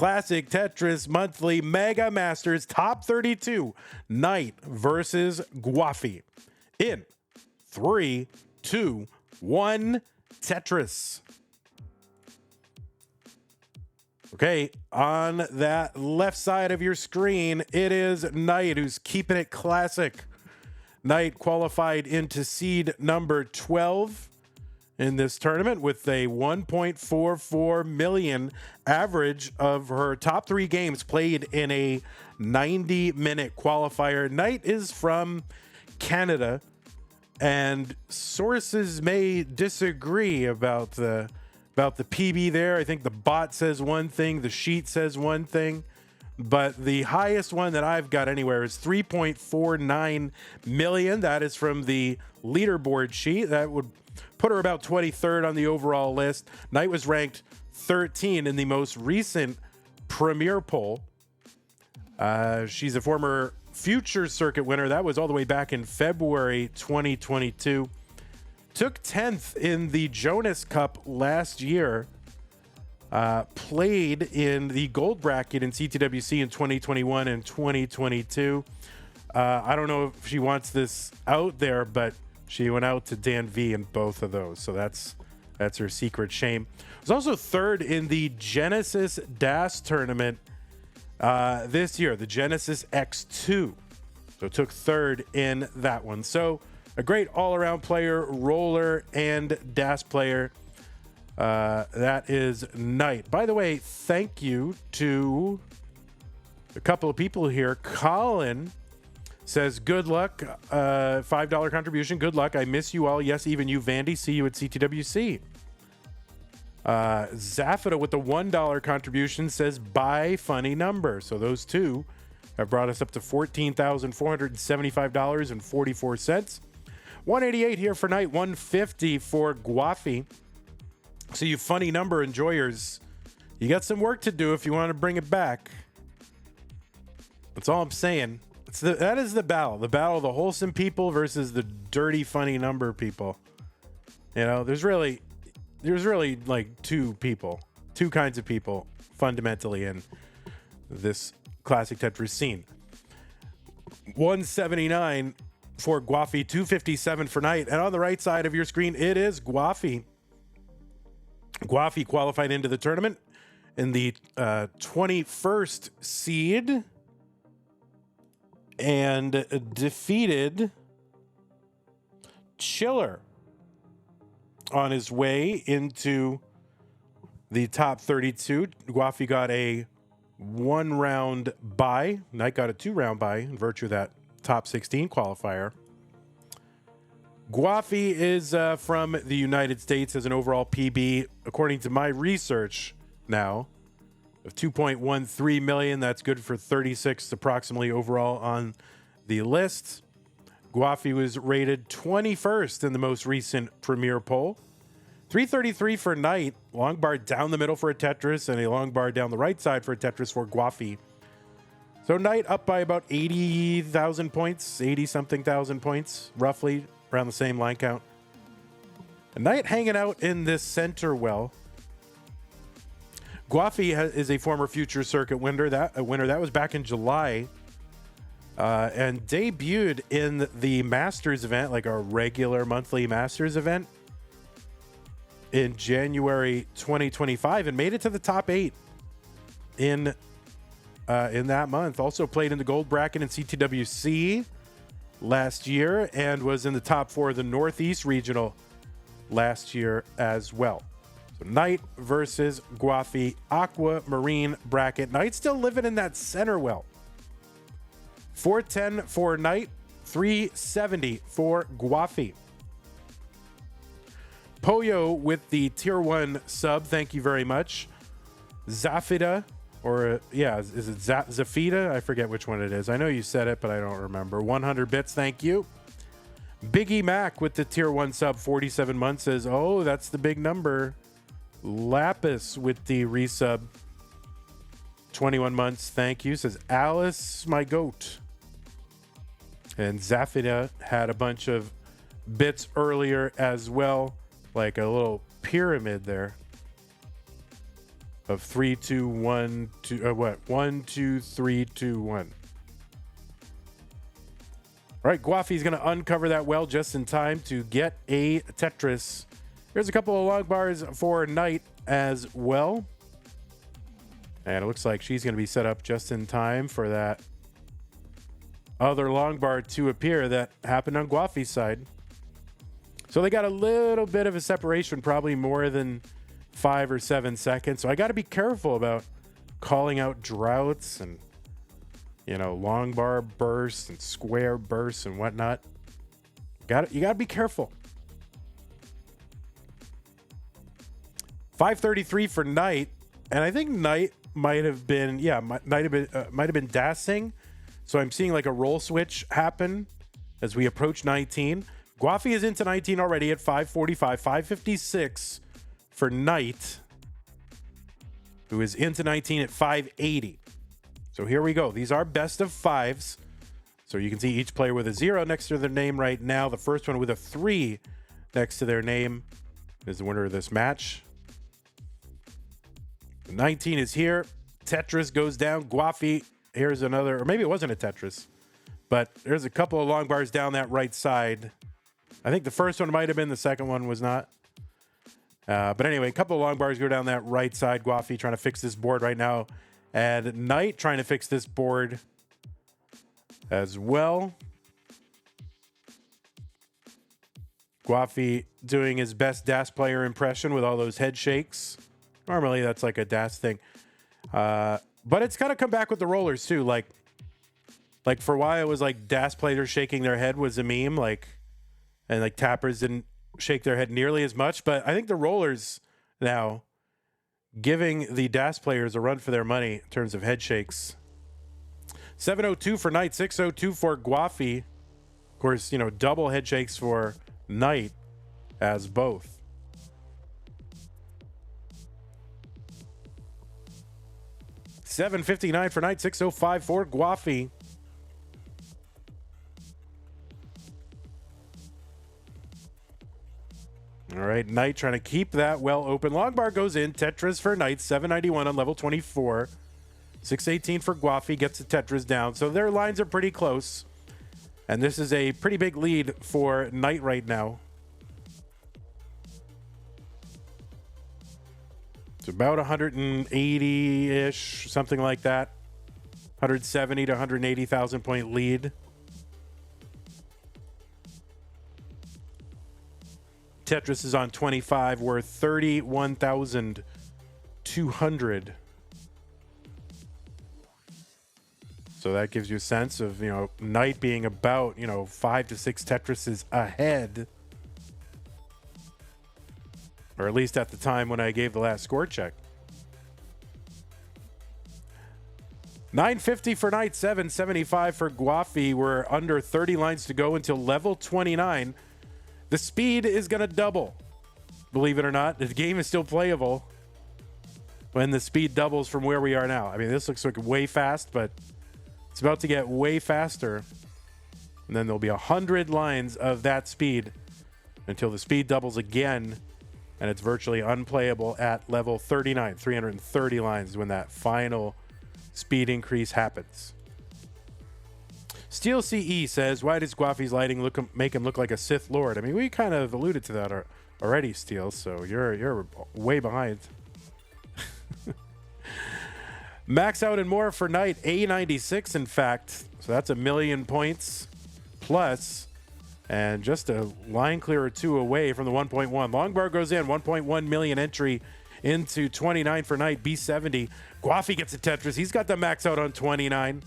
Classic Tetris Monthly Mega Masters Top 32 Knight versus Guafi. In 3, 2, 1, Tetris. Okay, on that left side of your screen, it is Knight who's keeping it classic. Knight qualified into seed number 12 in this tournament with a 1.44 million average of her top 3 games played in a 90-minute qualifier. Knight is from Canada, and sources may disagree about the PB there. I think the bot says one thing, the sheet says one thing, but the highest one that I've got anywhere is 3.49 million. That is from the leaderboard sheet. That would put her about 23rd on the overall list. Knight was ranked 13 in the most recent Premier poll. She's a former Future Circuit winner. That was all the way back in February 2022. Took 10th in the Jonas Cup last year. Played in the gold bracket in CTWC in 2021 and 2022. I don't know if she wants this out there, but she went out to Dan V in both of those. So that's her secret shame. Was also third in the Genesis DAS tournament this year, the Genesis X2. So took third in that one. So a great all-around player, roller, and DAS player. That is Knight. By the way, thank you to a couple of people here. Colin says, good luck. $5 contribution. Good luck. I miss you all. Yes, even you, Vandy. See you at CTWC. Zafida with the $1 contribution says, buy funny number. So those two have brought us up to $14,475.44. 188 here for Knight. 150 for Guafi. So you funny number enjoyers, you got some work to do if you want to bring it back. That's all I'm saying. That is the battle of the wholesome people versus the dirty funny number people. You know, there's really like two kinds of people fundamentally in this classic Tetris scene. 179 for Guafi, 257 for Knight, and on the right side of your screen, it is Guafi. Guafi qualified into the tournament in the 21st seed and defeated Chiller on his way into the top 32. Guafi got a 1-round bye. Knight got a 2-round bye in virtue of that top 16 qualifier. Guafi is from the United States, as an overall PB, according to my research now, of 2.13 million. That's good for 36th approximately overall on the list. Guafi was rated 21st in the most recent Premier poll. 333 for Knight, long bar down the middle for a Tetris, and a long bar down the right side for a Tetris for Guafi. So Knight up by about 80,000 points, 80-something thousand points, roughly, around the same line count. And Knight hanging out in this center well. Guafi is a former Future Circuit winner. That was back in July, and debuted in the Masters event, like our regular monthly Masters event, in January 2025, and made it to the top 8 in that month. Also played in the gold bracket in CTWC last year, and was in the top 4 of the Northeast Regional last year as well. So Knight versus Guafi, aquamarine bracket. Knight still living in that center well. 410 for Knight, 370 for Guafi. Poyo with the tier 1 sub, thank you very much. Zafida, or is it Zafida? I forget which one it is. I know you said it, but I don't remember. 100 bits, thank you. Biggie Mac with the tier 1 sub, 47 months, says, oh, that's the big number. Lapis with the resub, 21 months, thank you, says Alice, my goat. And Zafida had a bunch of bits earlier as well, like a little pyramid there. of 3, 2, 1, 2, what? 1, 2, 3, 2, 1. All right, Guafi's going to uncover that well just in time to get a Tetris. Here's a couple of long bars for Knight as well. And it looks like she's going to be set up just in time for that other long bar to appear that happened on Guafi's side. So they got a little bit of a separation, probably more than 5 or 7 seconds. So I got to be careful about calling out droughts and, you know, long bar bursts and square bursts and whatnot. You got to be careful. 533 for Knight, and I think Knight might have been might have been dancing. So I'm seeing like a roll switch happen as we approach 19. Guafi is into 19 already at 545, 556 for Knight, who is into 19 at 580. So here we go. These are best of fives. So you can see each player with a 0 next to their name right now. The first one with a 3 next to their name is the winner of this match. 19 is here. Tetris goes down. Guafi, here's another, or maybe it wasn't a Tetris, but there's a couple of long bars down that right side. I think the first one might have been, the second one was not. But anyway, a couple of long bars go down that right side. Guafi trying to fix this board right now. And Knight trying to fix this board as well. Guafi doing his best DAS player impression with all those head shakes. Normally that's like a DAS thing. But it's kind of come back with the rollers too. Like for a while it was like DAS players shaking their head was a meme. And like tappers didn't shake their head nearly as much. But I think the rollers now giving the DAS players a run for their money in terms of head shakes. 702 for Knight, 602 for Guafi. Of course, you know, double head shakes for Knight as both. $7.59 for Knight, 605 for Guafi. All right, Knight trying to keep that well open. Long bar goes in. Tetris for Knight, 791 on level 24. 618 for Guafi, gets the Tetris down. So their lines are pretty close. And this is a pretty big lead for Knight right now. It's about 180-ish, something like that. 170 to 180,000 point lead. Tetris is on 25, worth 31,200. So that gives you a sense of, you know, Knight being about, 5 to 6 Tetrises ahead. Or at least at the time when I gave the last score check. 950 for Knight, 775 for Guafi. We're under 30 lines to go until level 29. The speed is going to double. Believe it or not, the game is still playable when the speed doubles from where we are now. I mean, this looks like way fast, but it's about to get way faster. And then there'll be 100 lines of that speed until the speed doubles again, and it's virtually unplayable at level 39. 330 lines when that final speed increase happens. Steel CE says, why does Guafi's lighting make him look like a Sith Lord? I mean, we kind of alluded to that already, Steel, so you're way behind. Max out and more for Knight, A96, in fact. So that's 1 million points plus, and just a line clear or two away from the 1.1. Long bar goes in, 1.1 million entry into 29 for Knight, B70. Guafi gets a Tetris. He's got the max out on 29.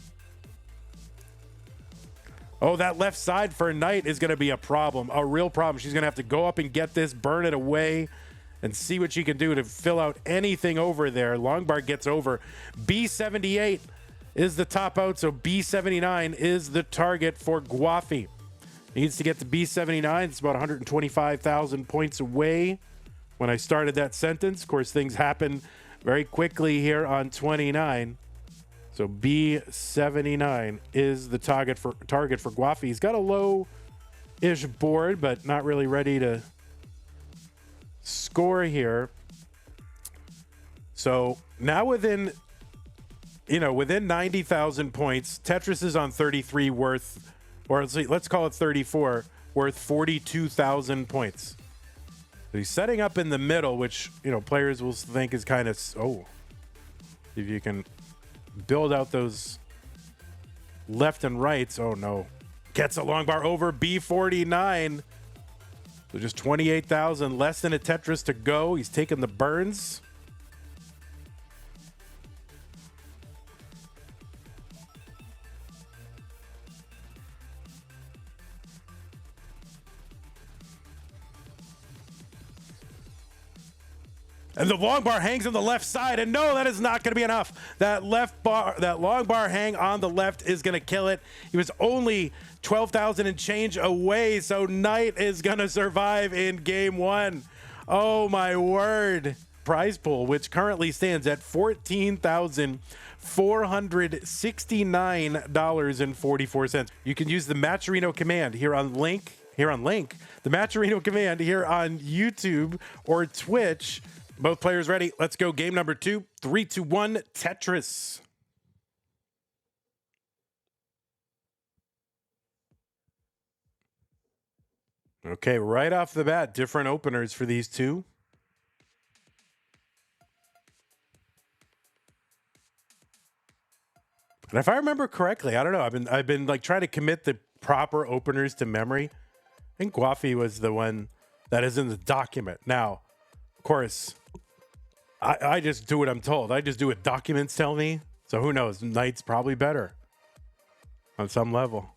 Oh, that left side for Knight is going to be a problem, a real problem. She's going to have to go up and get this, burn it away, and see what she can do to fill out anything over there. Long bar gets over. B78 is the top out, so B79 is the target for Guafi. Needs to get to B79. It's about 125,000 points away when I started that sentence. Of course, things happen very quickly here on 29. So B79 is the target for Guafi. He's got a low-ish board, but not really ready to score here. So now within 90,000 points, Tetris is on 33 worth, or let's call it 34, worth 42,000 points. So he's setting up in the middle, which, players will think is kind of, if you can build out those left and rights. Oh no. Gets a long bar over B49. So just 28,000, less than a Tetris to go. He's taking the burns. And the long bar hangs on the left side, and no, that is not going to be enough. That long bar hang on the left is going to kill it. He was only 12,000 and change away, so Knight is going to survive in game one. Oh my word. Prize pool, which currently stands at $14,469.44. You can use the Matcherino command here on Link, the Matcherino command here on YouTube or Twitch. Both players ready. Let's go. Game number 2. 3, 2, 1. Tetris. Okay, right off the bat, different openers for these two. And if I remember correctly, I don't know. I've been like trying to commit the proper openers to memory. I think Guafi was the one that is in the document. Now, of course, I just do what I'm told. I just do what documents tell me. So who knows? Knight's probably better on some level.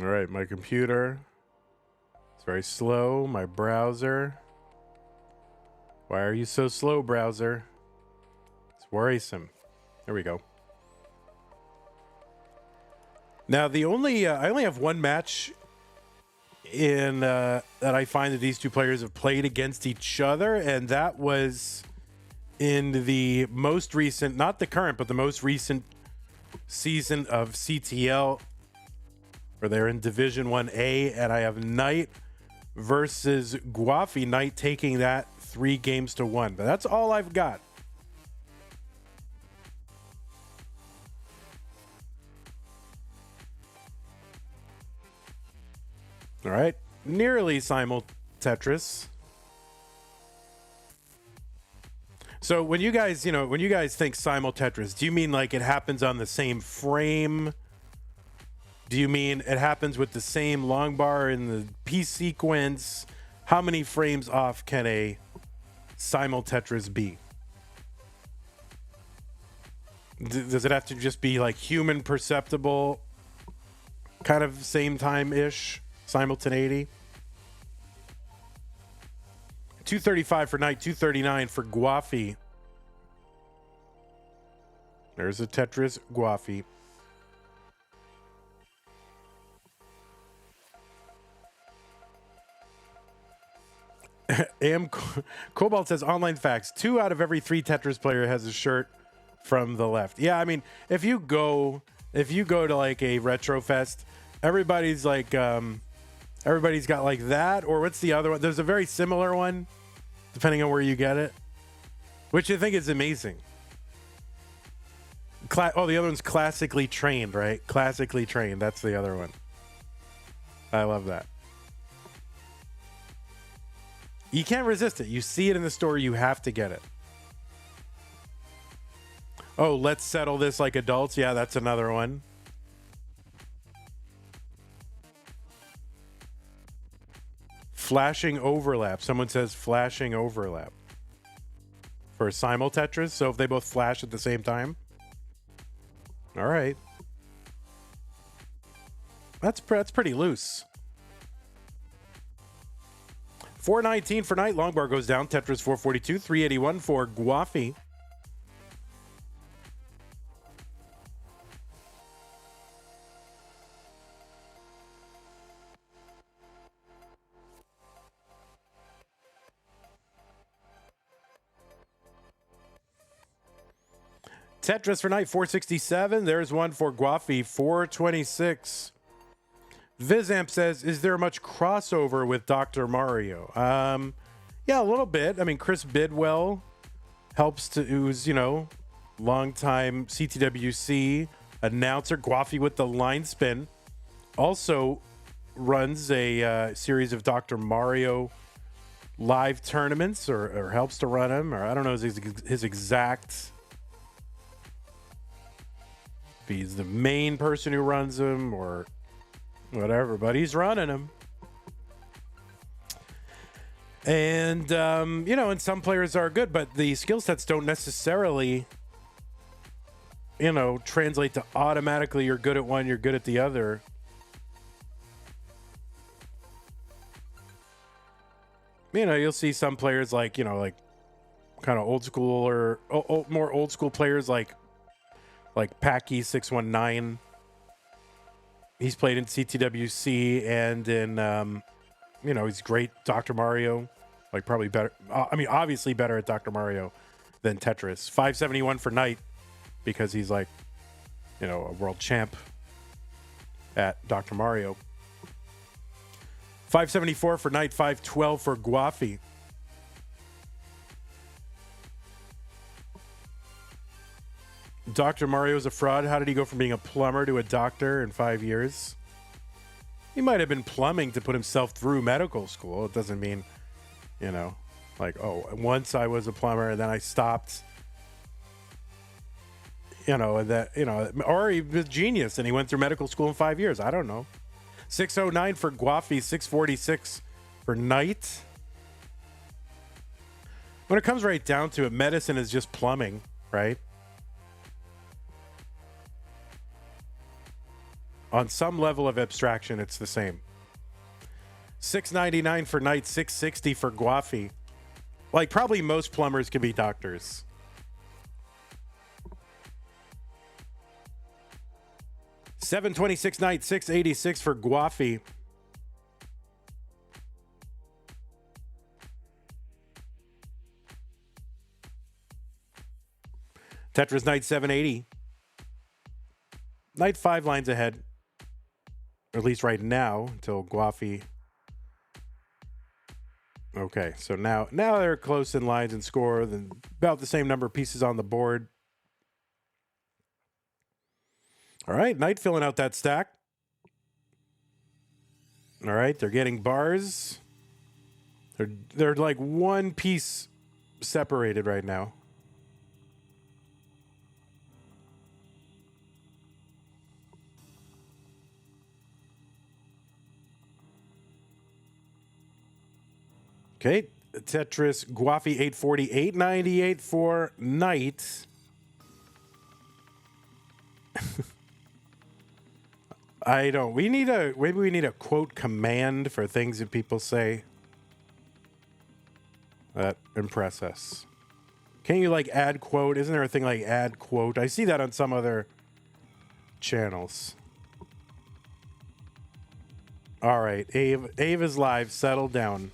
All right, my computer. It's very slow. My browser. Why are you so slow, browser? It's worrisome. There we go. Now, I only have one match in that I find that these two players have played against each other, and that was in the most recent, not the current, but the most recent season of CTL, where they're in Division 1A, and I have Knight versus Guafi. Knight taking that 3-1, but that's all I've got. All right, nearly simul Tetris. So when you guys think simul Tetris, do you mean like it happens on the same frame? Do you mean it happens with the same long bar in the P sequence? How many frames off can a simul Tetris be? Does it have to just be like human perceptible, kind of same time-ish, simultaneity? 235 for Knight, 239 for Guafi. There's a Tetris Guafi. Cobalt says online facts: 2 out of every 3 Tetris player has a shirt from the left. Yeah, I mean, if you go to like a retro fest, everybody's like everybody's got like that, or what's the other one? There's a very similar one, depending on where you get it, which I think is amazing. The other one's classically trained, right? Classically trained. That's the other one. I love that. You can't resist it. You see it in the store, you have to get it. Oh, let's settle this like adults. Yeah, that's another one. Flashing overlap. Someone says flashing overlap. For simul Tetris, so if they both flash at the same time. All right. That's pretty loose. 419 for Knight. Long bar goes down. Tetris 442. 381 for Guafi. Tetris for Knight 467. There's one for Guafi 426. Vizamp says, is there much crossover with Dr. Mario? Yeah, a little bit. I mean, Chris Bidwell helps to, who's, you know, longtime CTWC announcer. Guafi with the line spin also runs a series of Dr. Mario live tournaments, or helps to run them, or I don't know his exact, if he's the main person who runs them or whatever, but he's running them. And, you know, and some players are good, but the skill sets don't necessarily, you know, translate to automatically you're good at one, you're good at the other. You know, you'll see some players like, you know, like kind of old school or more old school players like Packy 619. He's played in CTWC and in, you know, he's great. Dr. Mario, like probably better. I mean, obviously better at Dr. Mario than Tetris. 571 for Knight because he's like, you know, a world champ at Dr. Mario. 574 for Knight, 512 for Guafi. Dr. Mario's a fraud. How did he go from being a plumber to a doctor in 5 years? He might have been plumbing to put himself through medical school. It doesn't mean, you know, like, oh, once I was a plumber and then I stopped, you know, and that, you know, or he was a genius and he went through medical school in 5 years. I don't know. 609 for Guafi, 646 for Knight. When it comes right down to it, medicine is just plumbing, right? On some level of abstraction, it's the same. 699 for Knight, 660 for Guafi. Like, probably most plumbers can be doctors. $726 Knight, $686 for Guafi. Tetris Knight, $780. Knight 5 lines ahead. Or at least right now, until Guafi. Okay, so now they're close in lines and score, then about the same number of pieces on the board. All right, Knight filling out that stack. All right, they're getting bars. They're like one piece separated right now. Okay, Tetris Guafi 840, 898 for Knight. Maybe we need a quote command for things that people say that impress us. Can't you like add quote? Isn't there a thing like add quote? I see that on some other channels. All right, Ave is live. Settle down.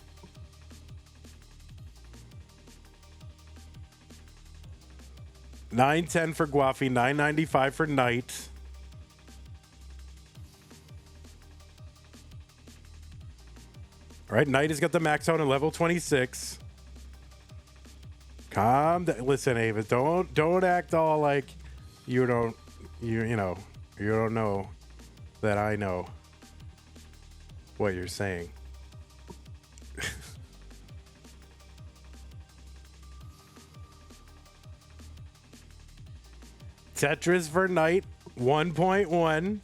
$910 for Guafi, $995 for Knight. All right, Knight has got the max out on level 26. Calm down. Listen, Ava, don't act all like you don't know that I know what you're saying. Tetris for Knight, 1.1.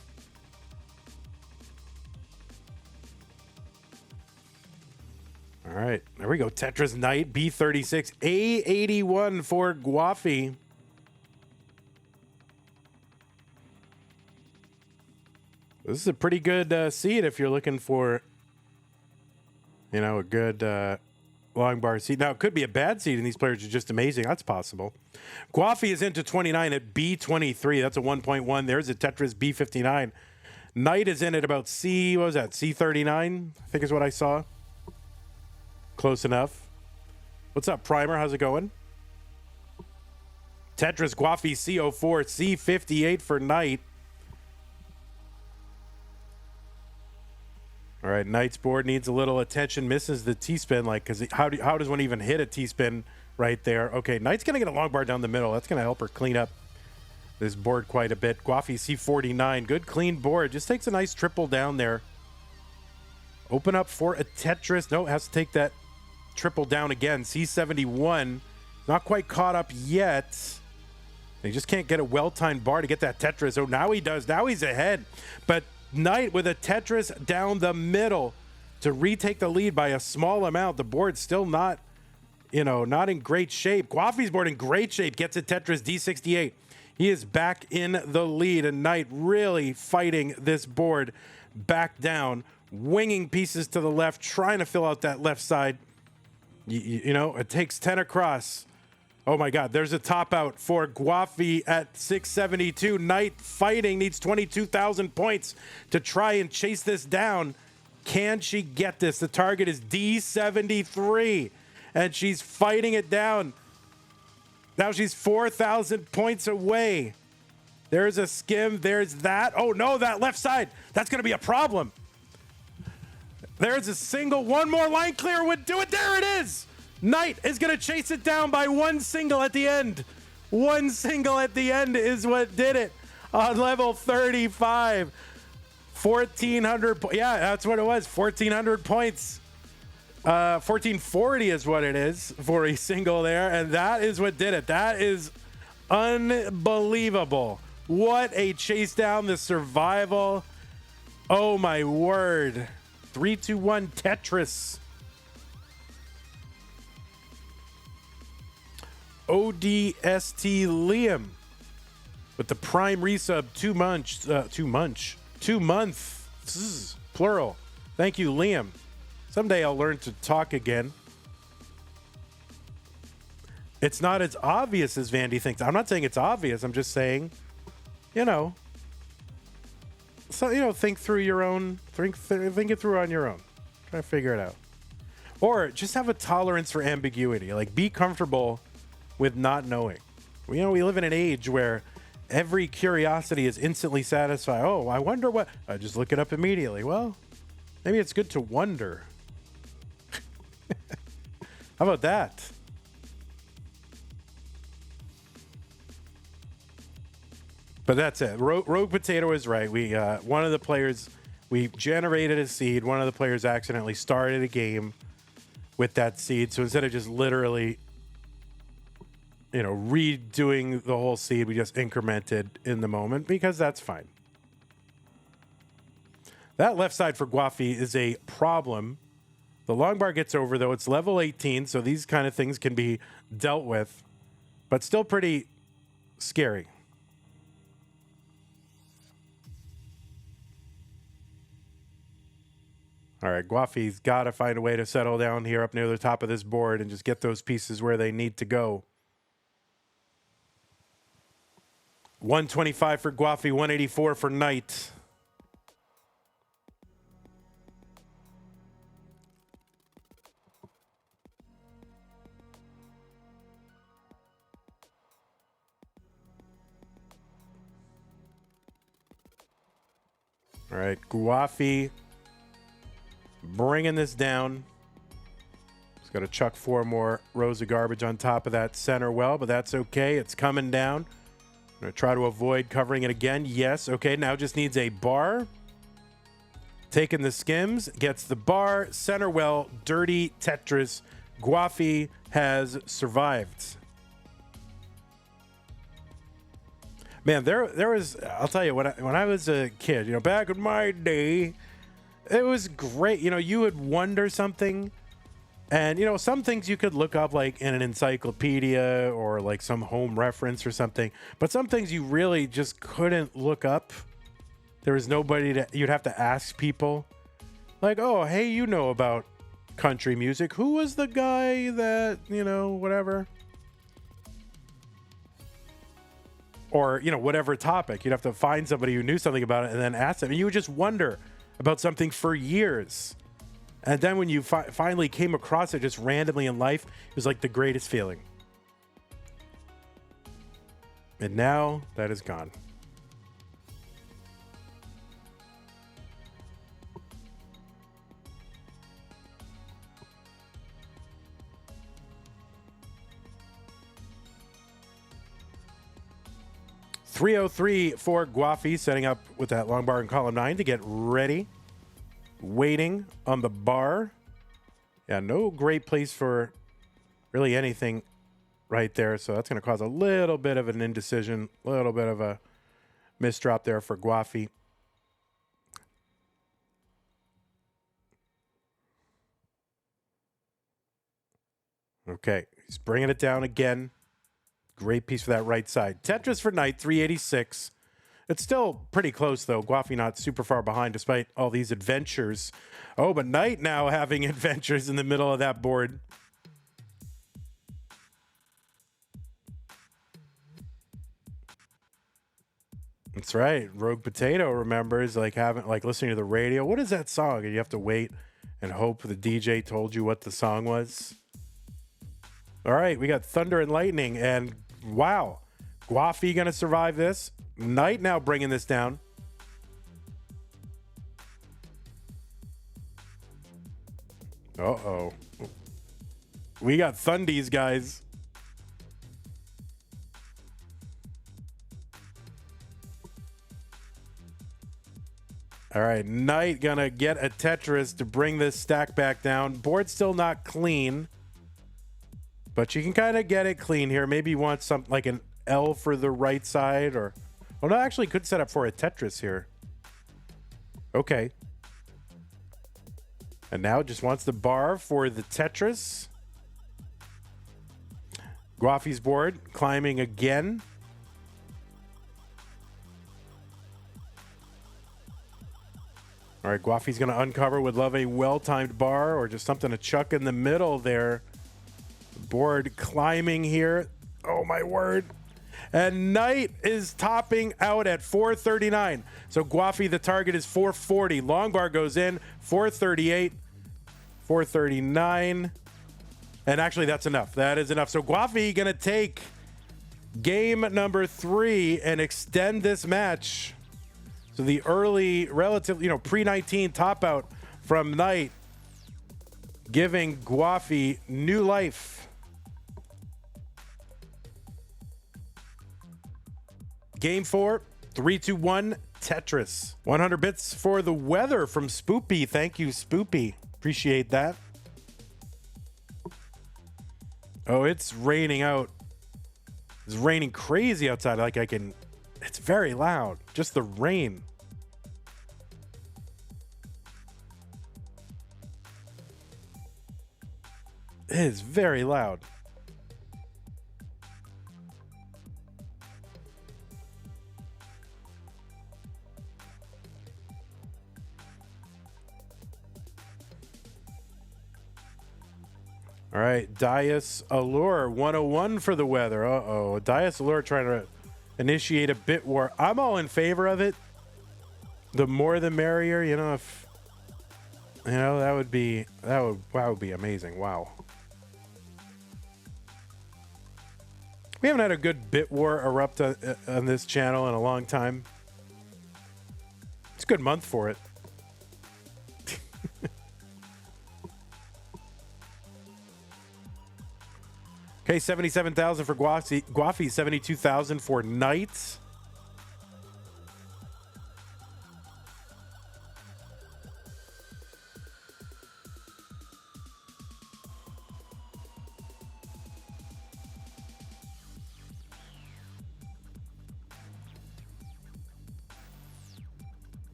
All right, there we go. Tetris Knight, B36, A81 for Guafi. This is a pretty good seed if you're looking for, you know, a good long bar seed. Now, it could be a bad seed, and these players are just amazing. That's possible. Guafi is into 29 at B23. That's a 1.1. There's a Tetris B59. Knight is in at about what was that, C39, I think is what I saw. Close enough. What's up, Primer? How's it going? Tetris Guafi C04, C58 for Knight. All right, Knight's board needs a little attention. Misses the T-spin, like, because how does one even hit a T-spin right there? Okay, Knight's going to get a long bar down the middle. That's going to help her clean up this board quite a bit. Guafi C49, good clean board. Just takes a nice triple down there. Open up for a Tetris. No, has to take that triple down again. C71, not quite caught up yet. He just can't get a well-timed bar to get that Tetris. Oh, now he does. Now he's ahead. But Knight with a Tetris down the middle to retake the lead by a small amount. The board's still not, not in great shape. Guafi's board in great shape. Gets a Tetris D68. He is back in the lead, and Knight really fighting this board back down, winging pieces to the left, trying to fill out that left side. It takes 10 across. Oh my God, there's a top out for Guafi at 672. Knight fighting, needs 22,000 points to try and chase this down. Can she get this? The target is D73, and she's fighting it down. Now she's 4,000 points away. There's a skim, there's that. Oh no, that left side, that's gonna be a problem. There's a single, one more line clear would do it. There it is. Knight is going to chase it down by one single at the end. One single at the end is what did it on level 35. 1,400. Yeah, that's what it was. 1,400 points. 1,440 is what it is for a single there. And that is what did it. That is unbelievable. What a chase down, the survival. Oh, my word. 3-2-1 Tetris. ODST Liam with the prime resub 2 months plural. Thank you, Liam. Someday I'll learn to talk again. It's not as obvious as Vandy thinks. I'm not saying it's obvious. I'm just saying, so think through your own. Think it through on your own. Try to figure it out, or just have a tolerance for ambiguity. Like, be comfortable with not knowing. We live in an age where every curiosity is instantly satisfied. Oh, I wonder what. I just look it up immediately. Well, maybe it's good to wonder. How about that? But that's it. Rogue Potato is right. One of the players, we generated a seed. One of the players accidentally started a game with that seed. So instead of just literally redoing the whole seed, we just incremented in the moment, because that's fine. That left side for Guafi is a problem. The long bar gets over, though. It's level 18, so these kind of things can be dealt with, but still pretty scary. All right, Guafi's got to find a way to settle down here up near the top of this board and just get those pieces where they need to go. 125 for Guafi, 184 for Knight. All right, Guafi bringing this down. Just got to chuck 4 more rows of garbage on top of that center well, but that's okay. It's coming down. I'm going to try to avoid covering it again. Yes. Okay. Now just needs a bar. Taking the skims. Gets the bar. Center well. Dirty Tetris. Guafi has survived. Man, there was, I'll tell you, when I was a kid, back in my day, it was great. You would wonder something, and, some things you could look up, like, in an encyclopedia or, like, some home reference or something. But some things you really just couldn't look up. There was nobody you'd have to ask people. Like, oh, hey, about country music. Who was the guy that, whatever? Or, whatever topic. You'd have to find somebody who knew something about it and then ask them. And you would just wonder about something for years. And then when you finally came across it just randomly in life, it was like the greatest feeling. And now that is gone. .303 for Guafi, setting up with that long bar in column 9 to get ready. Waiting on the bar. Yeah, no great place for really anything right there. So that's going to cause a little bit of an indecision, a little bit of a misdrop there for Guafi. Okay, he's bringing it down again. Great piece for that right side. Tetris for Knight, 386. It's still pretty close, though. Guafi not super far behind, despite all these adventures. Oh, but Knight now having adventures in the middle of that board. That's right. Rogue Potato remembers listening to the radio. What is that song? And you have to wait and hope the DJ told you what the song was. All right, we got Thunder and Lightning, and wow, Guafi gonna survive this. Knight now bringing this down. Uh-oh. We got Thundies, guys. All right, Knight gonna get a Tetris to bring this stack back down. Board still not clean, but you can kind of get it clean here. Maybe you want something like an L for the right side, or... Oh, no, actually could set up for a Tetris here. Okay. And now just wants the bar for the Tetris. Guafi's board climbing again. All right, Guafi's going to uncover. Would love a well-timed bar or just something to chuck in the middle there. Board climbing here. Oh, my word. And Knight is topping out at 439. So Guafi, the target is 440. Long bar goes in, 438, 439. And actually, that's enough. That is enough. So Guafi going to take game number 3 and extend this match. So the early, relative, pre-19 top out from Knight, giving Guafi new life. Game 4, 3-2-1, Tetris. 100 bits for the weather from Spoopy. Thank you, Spoopy. Appreciate that. Oh, it's raining out. It's raining crazy outside. It's very loud. Just the rain. It is very loud. All right, Dias Allure 101 for the weather. Uh-oh, Dias Allure trying to initiate a bit war. I'm all in favor of it. The more the merrier, that would be amazing. Wow. We haven't had a good bit war erupt on this channel in a long time. It's a good month for it. Okay, 77,000 for Guafi, 72,000 for Knight.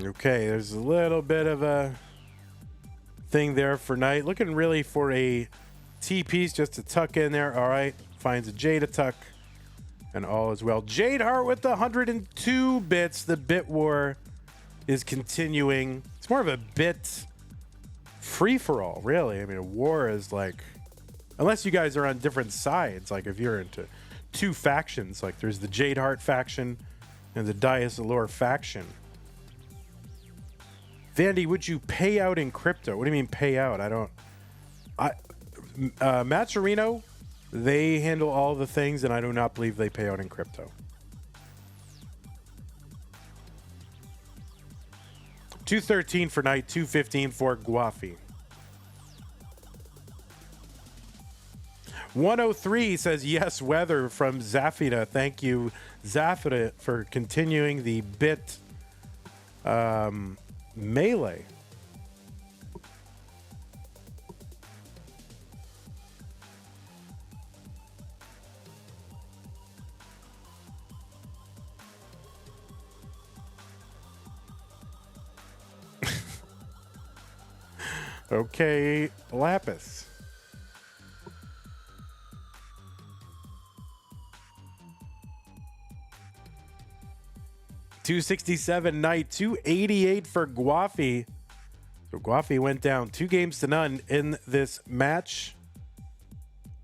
Okay, there's a little bit of a thing there for Knight. Looking really for a T-piece just to tuck in there. All right, finds a J to tuck, and all is well. Jade Heart with the 102 bits. The bit war is continuing. It's more of a bit free-for-all, really. I mean, a war is like, unless you guys are on different sides, like if you're into two factions, like there's the Jade Heart faction and the Dias Allure faction. Vandy, would you pay out in crypto? What do you mean pay out? Matt Serino, they handle all the things, and I do not believe they pay out in crypto. 213 for Knight, 215 for Guafi. 103 says yes, weather from Zafida. Thank you, Zafida, for continuing the bit melee. Okay, Lapis. $267 Knight, 288 for Guafi. So Guafi went down 2-0 in this match.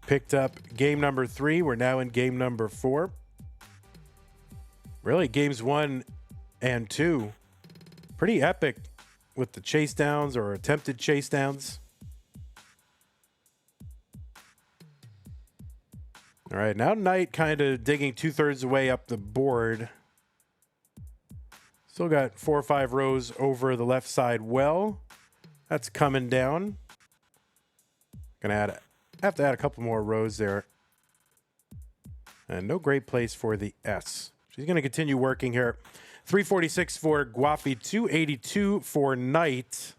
Picked up game number 3. We're now in game number 4. Really, games 1 and 2, pretty epic with the chase downs or attempted chase downs. All right, now Knight kind of digging 2/3 the way up the board. Still got 4 or 5 rows over the left side well. That's coming down. Gonna have to add a couple more rows there. And no great place for the S. She's gonna continue working here. 346 for Guafi, 282 for Knight.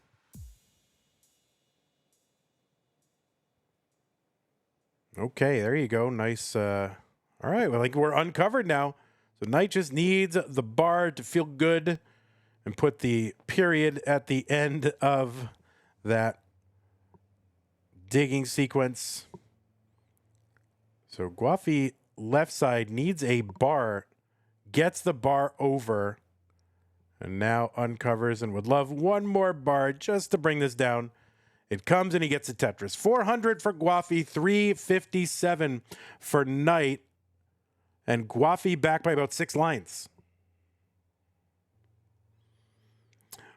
Okay, there you go. Nice. All right, well, I think we're uncovered now. So Knight just needs the bar to feel good and put the period at the end of that digging sequence. So Guafi left side needs a bar, gets the bar over, and now uncovers and would love one more bar just to bring this down. It comes and he gets a Tetris. 400 for Guafi, 357 for Knight. And Guafi back by about 6 lines.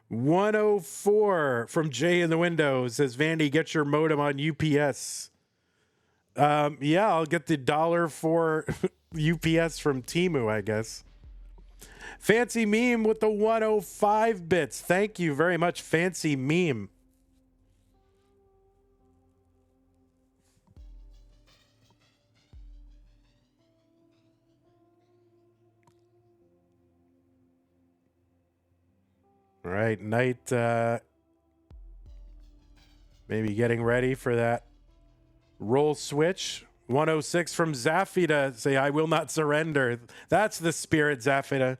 104 from Jay in the window says, Vandy, get your modem on UPS. Yeah, I'll get the $1 for UPS from Temu, I guess. Fancy Meme with the 105 bits. Thank you very much, Fancy Meme. All right, Knight maybe getting ready for that roll switch. 106 from Zafida. Say, I will not surrender. That's the spirit, Zafida.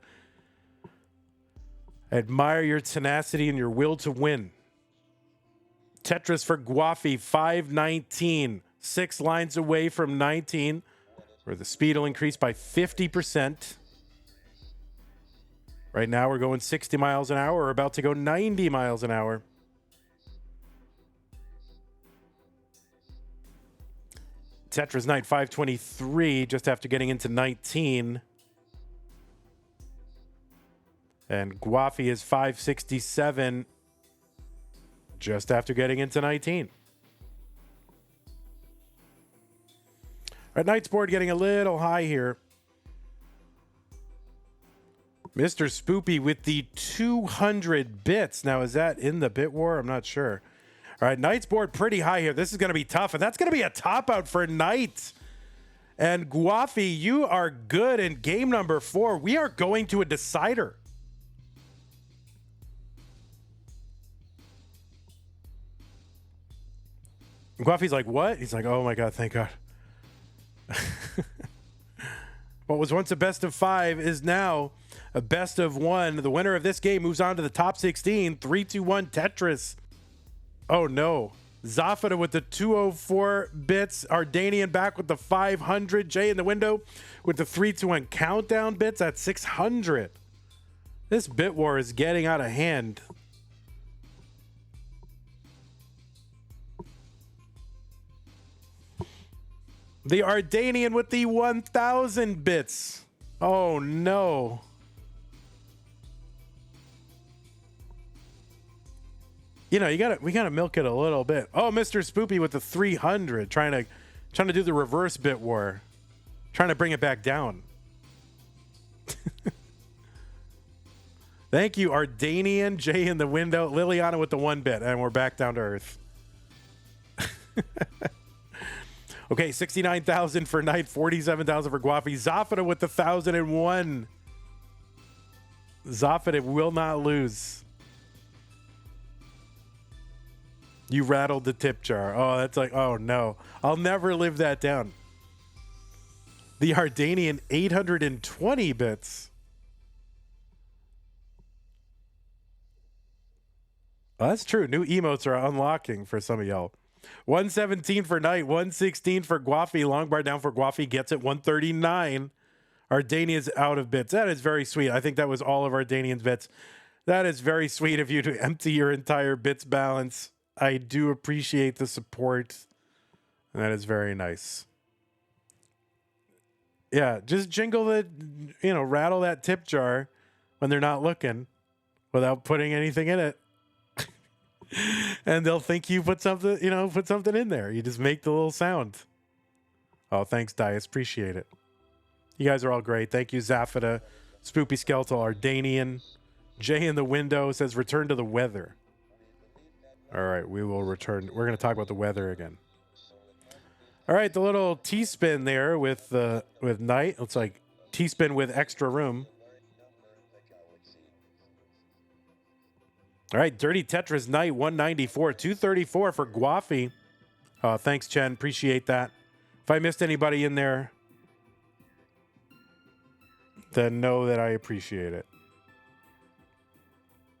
I admire your tenacity and your will to win. Tetris for Guafi, 519. 6 lines away from 19, where the speed will increase by 50%. Right now, we're going 60 miles an hour. We're about to go 90 miles an hour. Tetris Knight 523, just after getting into 19. And Guafi is 567, just after getting into 19. All right, Knight's board getting a little high here. Mr. Spoopy with the 200 bits. Now, is that in the bit war? I'm not sure. All right, Knight's board pretty high here. This is going to be tough, and that's going to be a top-out for Knight. And Guafi, you are good in game number 4. We are going to a decider. Guafi's like, what? He's like, oh, my God, thank God. What was once a best of 5 is now a best of 1. The winner of this game moves on to the top 16. 3-2-1 Tetris. Oh, no. Zafida with the 204 bits. Ardanian back with the 500. Jay in the window with the 3-2-1 countdown bits at 600. This bit war is getting out of hand. The Ardanian with the 1,000 bits. Oh, no. You know, we gotta milk it a little bit. Oh, Mr. Spoopy with the 300, trying to do the reverse bit war, trying to bring it back down. Thank you, Ardanian, Jay in the window, Liliana with the 1-bit, and we're back down to earth. Okay, 69,000 for Knight, 47,000 for Guafi. Zafada with the 1,001. Zafada will not lose. You rattled the tip jar. Oh, that's like, oh no. I'll never live that down. The Ardanian, 820 bits. Oh, that's true. New emotes are unlocking for some of y'all. 117 for Knight, 116 for Guafi. Long bar down for Guafi, gets it 139. Ardanian's out of bits. That is very sweet. I think that was all of Ardanian's bits. That is very sweet of you to empty your entire bits balance. I do appreciate the support. And that is very nice. Yeah, just jingle the, rattle that tip jar when they're not looking without putting anything in it. And they'll think you put something, put something in there. You just make the little sound. Oh, thanks, Dias. Appreciate it. You guys are all great. Thank you, Zafada, Spoopy Skeletal, Ardanian. Jay in the window says, return to the weather. All right, we will return. We're going to talk about the weather again. All right, the little T-spin there with Knight. Looks like T-spin with extra room. All right, Dirty Tetris Knight, 194. 234 for Guafi. Thanks, Chen. Appreciate that. If I missed anybody in there, then know that I appreciate it.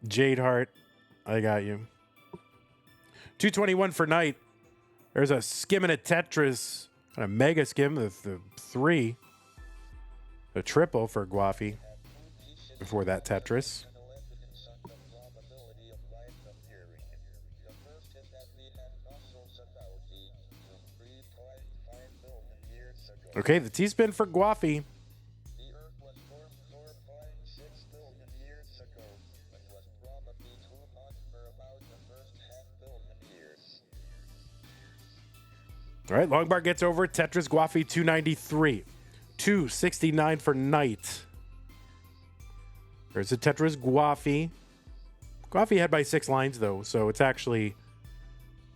Jade Heart, I got you. 221 for Knight. There's a skim and a Tetris. A mega skim, the 3. A triple for Guafi before that Tetris. Okay, the T-spin for Guafi. All right, long bar gets over. Tetris Guafi 293. 269 for Knight. There's a Tetris Guafi. Guafi had by 6 lines, though, so it's actually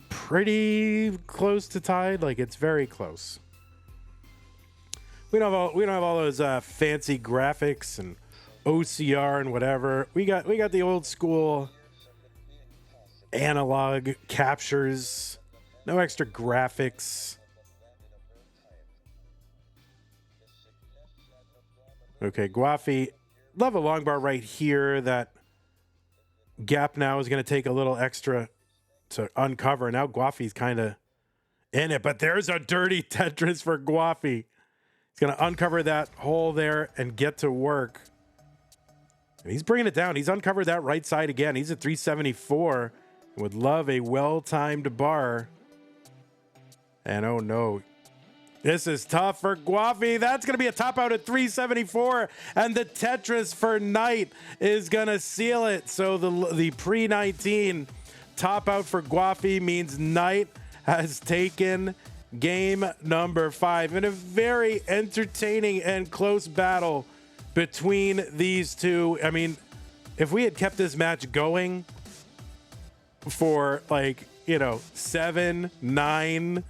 pretty close to tied. Like, it's very close. We don't have all those fancy graphics and OCR and whatever. We got the old school analog captures. No extra graphics. Okay, Guafi. Love a long bar right here. That gap now is going to take a little extra to uncover. Now Guafi's kind of in it, but there's a dirty Tetris for Guafi. He's going to uncover that hole there and get to work. And he's bringing it down. He's uncovered that right side again. He's at 374. Would love a well-timed bar. And oh no, this is tough for Guafi. That's going to be a top out at 374. And the Tetris for Knight is going to seal it. So the pre-19 top out for Guafi means Knight has taken game number 5 in a very entertaining and close battle between these two. I mean, if we had kept this match going for 7, 9,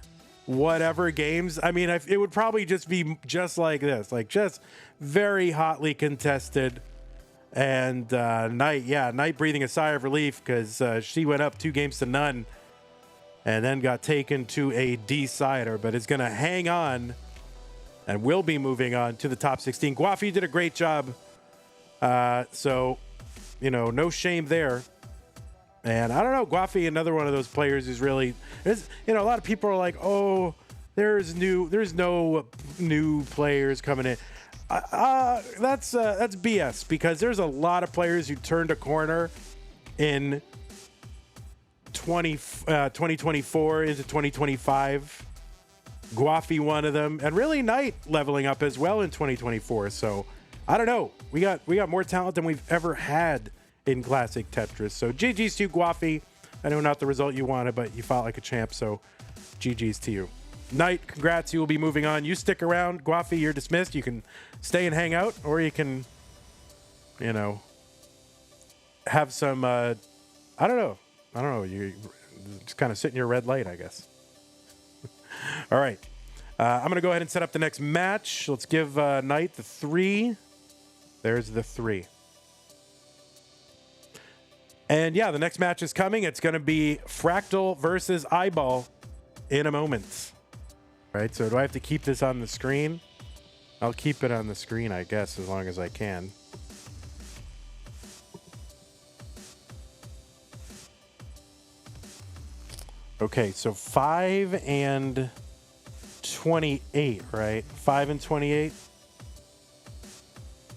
whatever games, I mean, it would probably just be just like this, like just very hotly contested. And Knight breathing a sigh of relief because she went up 2-0 and then got taken to a decider, but is going to hang on and will be moving on to the top 16. Guafi did a great job. So, no shame there. And I don't know, Guafi, another one of those players who's really, a lot of people are like, oh, there's no new players coming in. That's BS, because there's a lot of players who turned a corner in 2024 into 2025. Guafi, one of them, and really Knight leveling up as well in 2024. So I don't know. We got more talent than we've ever had in classic Tetris. So GG's to you, Guafi. I know not the result you wanted, but you fought like a champ. So GG's to you. Knight, congrats. You will be moving on. You stick around. Guafi, you're dismissed. You can stay and hang out, or you can, have some, I don't know. You just kind of sit in your red light, I guess. All right. I'm going to go ahead and set up the next match. Let's give Knight the 3. There's the 3. And yeah, the next match is coming. It's going to be Fractal versus iBall in a moment. All right, so do I have to keep this on the screen? I'll keep it on the screen, I guess, as long as I can. Okay, so 5 and 28, right? 5 and 28.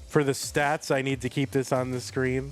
For the stats, I need to keep this on the screen.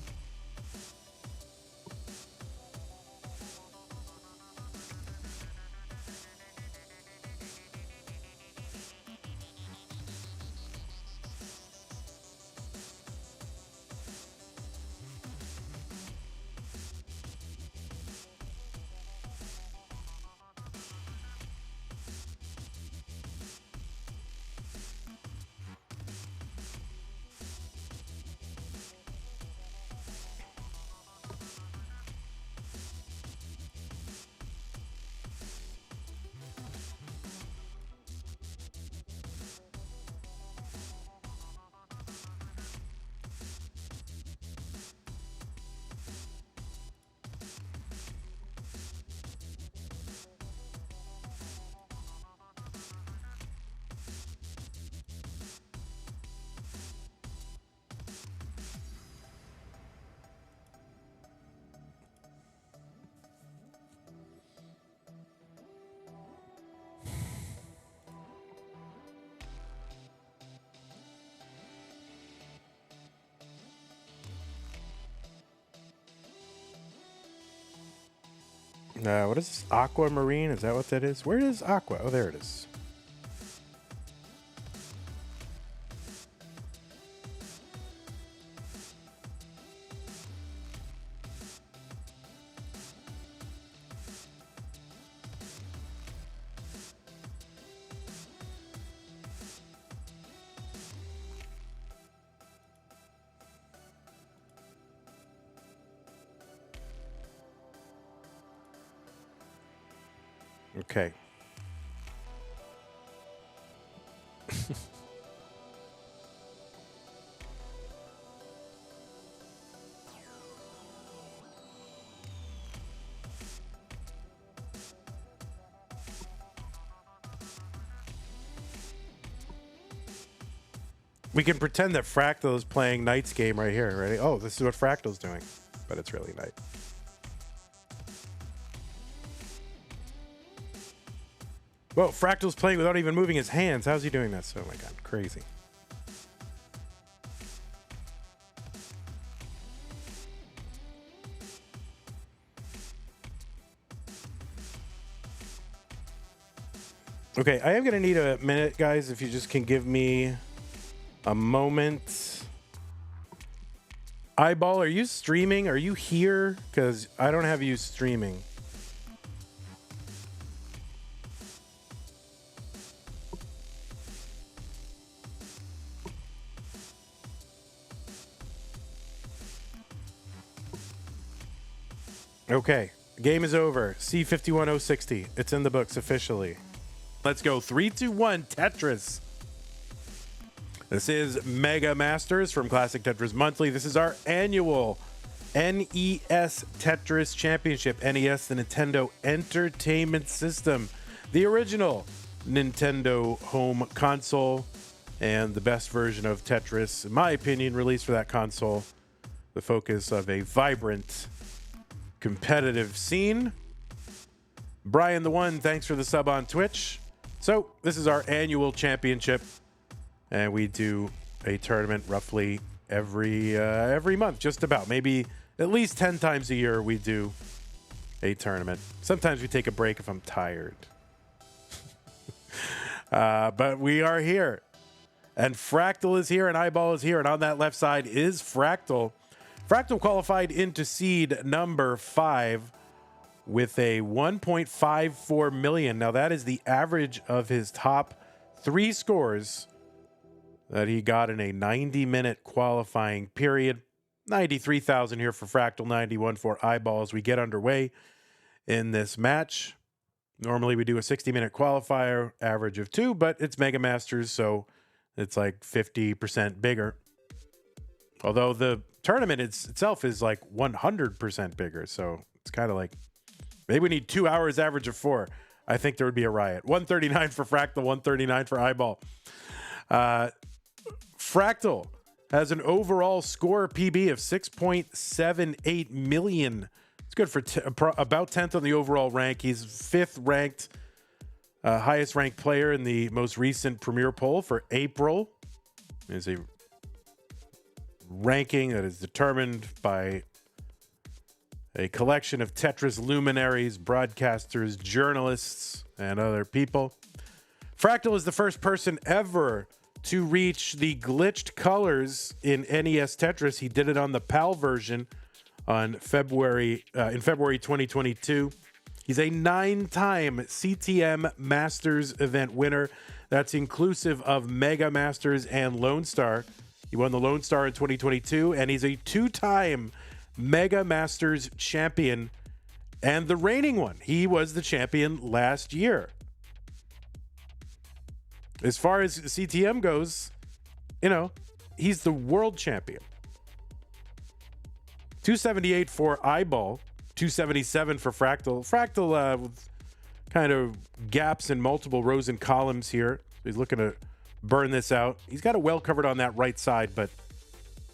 What is this? Aquamarine? Is that what that is? Where is Aqua? Oh, there it is. Okay. We can pretend that Fractal is playing Knight's game right here, right? Oh, this is what Fractal's doing, but it's really Knight. Whoa, Fractal's playing without even moving his hands. How's he doing that? Oh my god, crazy. Okay, I am going to need a minute, guys, if you just can give me a moment. iBall, are you streaming? Are you here? Because I don't have you streaming. Okay, game is over. C51060. It's in the books officially. Let's go. 3, 2, 1, Tetris. This is Mega Masters from Classic Tetris Monthly. This is our annual NES Tetris Championship. NES, the Nintendo Entertainment System. The original Nintendo home console and the best version of Tetris, in my opinion, released for that console. The focus of a vibrant competitive scene. Brian the One, thanks for the sub on Twitch. So this is our annual championship, and we do a tournament roughly every month, just about. Maybe at least 10 times a year we do a tournament. Sometimes we take a break if I'm tired. But we are here, and Fractal is here, and iBall is here, and on that left side is Fractal. Fractal qualified into seed number 5 with a 1.54 million. Now that is the average of his top 3 scores that he got in a 90-minute qualifying period. 93,000 here for Fractal, 91 for iBall as we get underway in this match. Normally we do a 60-minute qualifier, average of 2, but it's Mega Masters, so it's like 50% bigger. Although the tournament itself is like 100% bigger, so it's kind of like maybe we need 2 hours, average of 4. I think there would be a riot. 139 for Fractal, 139 for iBall. Fractal has an overall score PB of 6.78 million. It's good for about 10th on the overall rank. He's 5th ranked, highest ranked player in the most recent Premier poll for April. Is a ranking that is determined by a collection of Tetris luminaries, broadcasters, journalists, and other people. Fractal is the first person ever to reach the glitched colors in NES Tetris. He did it on the PAL version on February 2022. He's a 9-time CTM Masters event winner. That's inclusive of Mega Masters and Lone Star. He won the Lone Star in 2022, and he's a 2-time Mega Masters champion and the reigning one. He was the champion last year. As far as CTM goes, he's the world champion. 278 for iBall, 277 for Fractal. Fractal with kind of gaps in multiple rows and columns here. He's looking to burn this out. He's got it well covered on that right side, but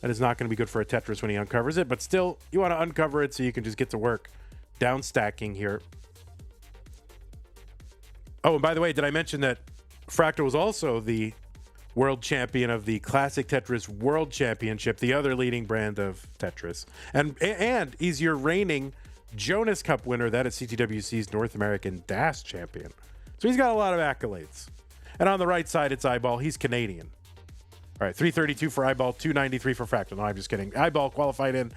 that is not going to be good for a Tetris when he uncovers it. But still, you want to uncover it so you can just get to work. Down stacking here. Oh, and by the way, did I mention that Fractal was also the world champion of the Classic Tetris World Championship, the other leading brand of Tetris. And he's your reigning Jonas Cup winner. That is CTWC's North American DAS champion. So he's got a lot of accolades. And on the right side, it's iBall. He's Canadian. All right, 332 for iBall, 293 for Fractal. No, I'm just kidding. iBall qualified in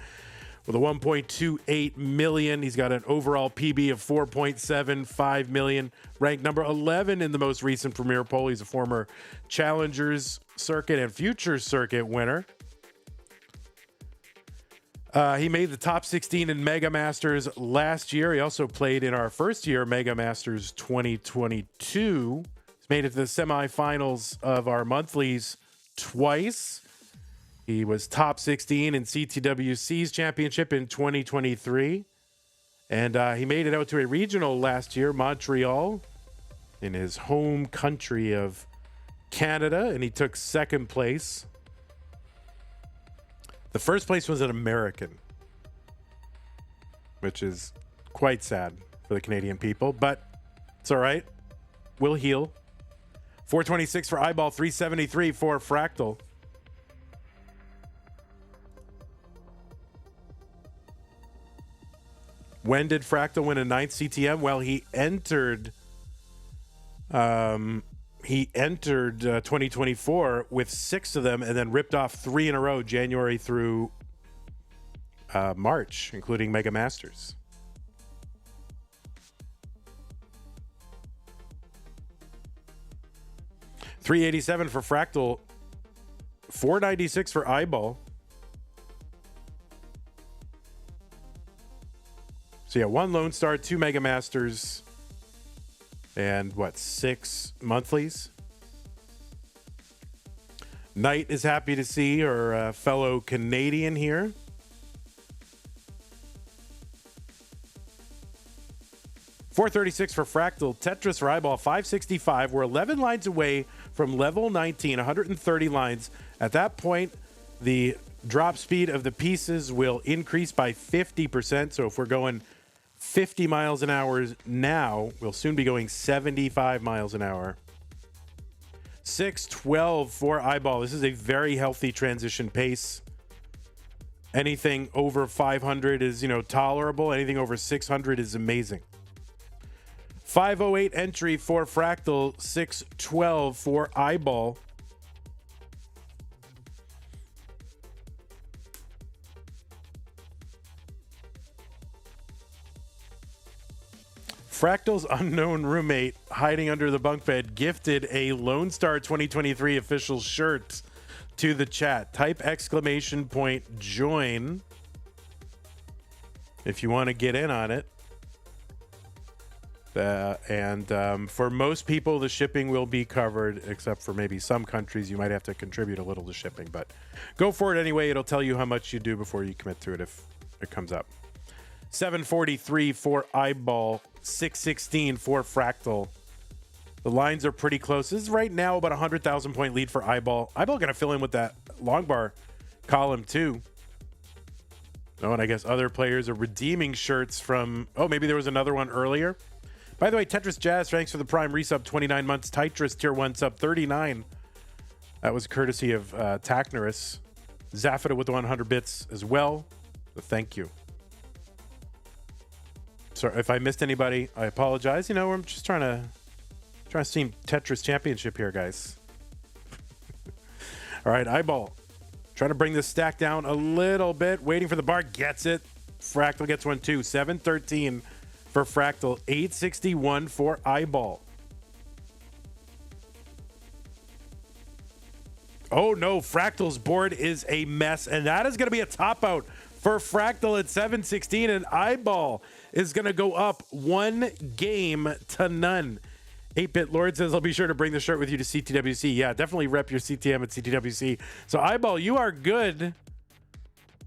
with a 1.28 million. He's got an overall PB of 4.75 million. Ranked number 11 in the most recent Premier poll. He's a former Challengers Circuit and Futures Circuit winner. He made the top 16 in Mega Masters last year. He also played in our first year, Mega Masters 2022. He's made it to the semifinals of our monthlies twice. He was top 16 in CTWC's championship in 2023. And he made it out to a regional last year, Montreal, in his home country of Canada. And he took second place. The first place was an American, which is quite sad for the Canadian people, but it's all right. We'll heal. 426 for iBall, 373 for Fractal. When did Fractal win a 9th CTM? Well, he entered 2024 with 6 of them and then ripped off 3 in a row, January through March, including Mega Masters. $387 for Fractal, $496 for iBall. So yeah, 1 Lone Star, 2 Mega Masters, and 6 monthlies. Knight is happy to see her fellow Canadian here. $436 for Fractal. Tetris for iBall, 565. We're 11 lines away from level 19, 130 lines. At that point, the drop speed of the pieces will increase by 50%. So if we're going 50 miles an hour now, we'll soon be going 75 miles an hour. 612 for iBall. This is a very healthy transition pace. Anything over 500 is, tolerable. Anything over 600 is amazing. 508 entry for Fractal, 612 for iBall. Fractal's unknown roommate hiding under the bunk bed gifted a Lone Star 2023 official shirt to the chat. Type !join if you want to get in on it. For most people, the shipping will be covered, except for maybe some countries. You might have to contribute a little to shipping, but go for it anyway. It'll tell you how much you do before you commit to it if it comes up. 743 for iBall, 616 for Fractal. The lines are pretty close. This is right now about 100,000 point lead for iBall. iBall going to fill in with that long bar column too. Oh, and I guess other players are redeeming shirts from... Oh, maybe there was another one earlier. By the way, Tetris Jazz, thanks for the Prime resub, 29 months. Tetris Tier 1 sub, 39. That was courtesy of Taknerus. Zafida with the 100 bits as well. So thank you. Sorry if I missed anybody. I apologize. You know, I'm just trying to see Tetris Championship here, guys. All right, iBall. Trying to bring this stack down a little bit. Waiting for the bar. Gets it. Fractal gets one too. 713 for Fractal. 861 for iBall. Oh no, Fractal's board is a mess, and that is going to be a top out for Fractal at 716, and iBall is going to go up 1 game to none. 8-Bit Lord says, I'll be sure to bring the shirt with you to CTWC. Yeah, definitely rep your CTM at CTWC. So iBall, you are good.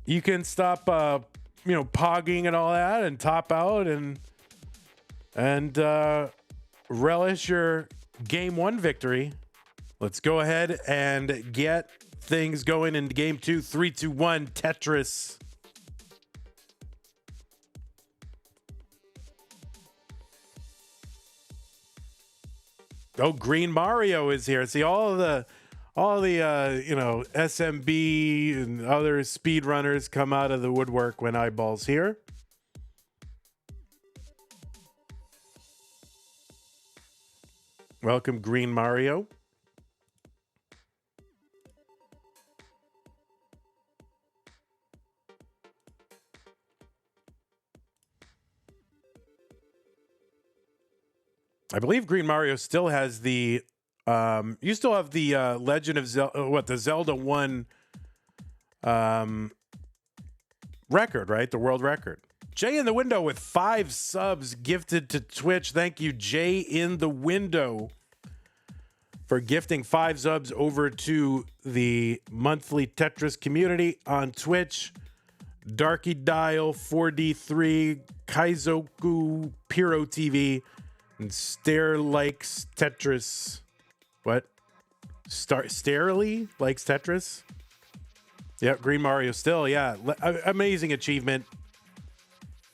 You can stop, pogging and all that and top out and relish your game 1 victory. Let's go ahead and get things going into game 2. 3, 2, 1, Tetris. Oh, Green Mario is here. See all the SMB and other speedrunners come out of the woodwork when iBall's here. Welcome, Green Mario. I believe Green Mario still has the you still have the Legend of Zelda, the Zelda 1 record, right? The world record. Jay in the window with 5 subs gifted to Twitch. Thank you, Jay in the window, for gifting 5 subs over to the monthly Tetris community on Twitch. Darky Dial, 4D3, Kaizoku, Piro TV, and Stare Likes Tetris. What? Starely likes Tetris? Yeah, Green Mario still, yeah. Amazing achievement.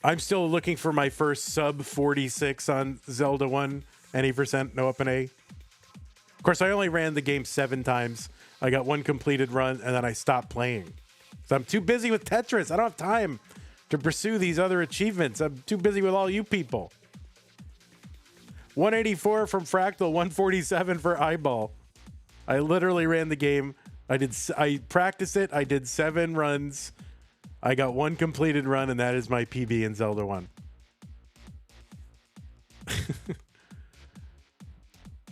I'm still looking for my first sub 46 on Zelda 1. Any percent, no up and A. Of course, I only ran the game 7 times. I got 1 completed run, and then I stopped playing. So I'm too busy with Tetris. I don't have time to pursue these other achievements. I'm too busy with all you people. 184 from Fractal, 147 for iBall. I literally ran the game. I practiced it. I did 7 runs. I got 1 completed run, and that is my PB in Zelda 1.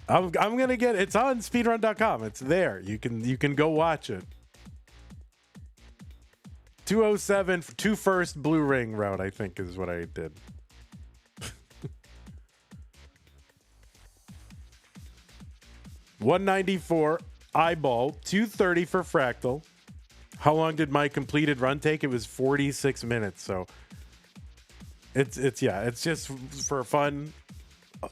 I'm gonna get it's on speedrun.com. It's there. You can go watch it. 207 for 2 first blue ring route, I think, is what I did. 194 iBall, 230 for Fractal. How long did my completed run take? It was 46 minutes. So it's just for fun.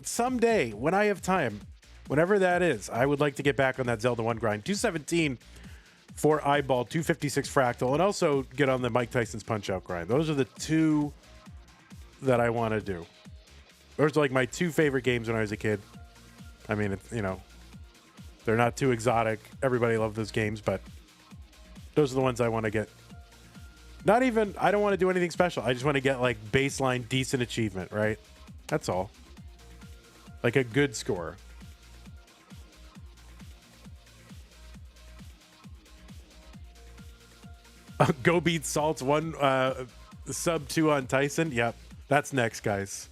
Someday, when I have time, whenever that is, I would like to get back on that Zelda 1 grind. 217 for iBall, 256 Fractal, and also get on the Mike Tyson's Punch-Out grind. Those are the 2 that I want to do. Those are like my 2 favorite games when I was a kid. I mean, they're not too exotic. Everybody loved those games, but those are the ones I want to get. I don't want to do anything special. I just want to get like baseline decent achievement, right? That's all. Like a good score. Go beat Salt's 1 sub 2 on Tyson. Yep, that's next, guys.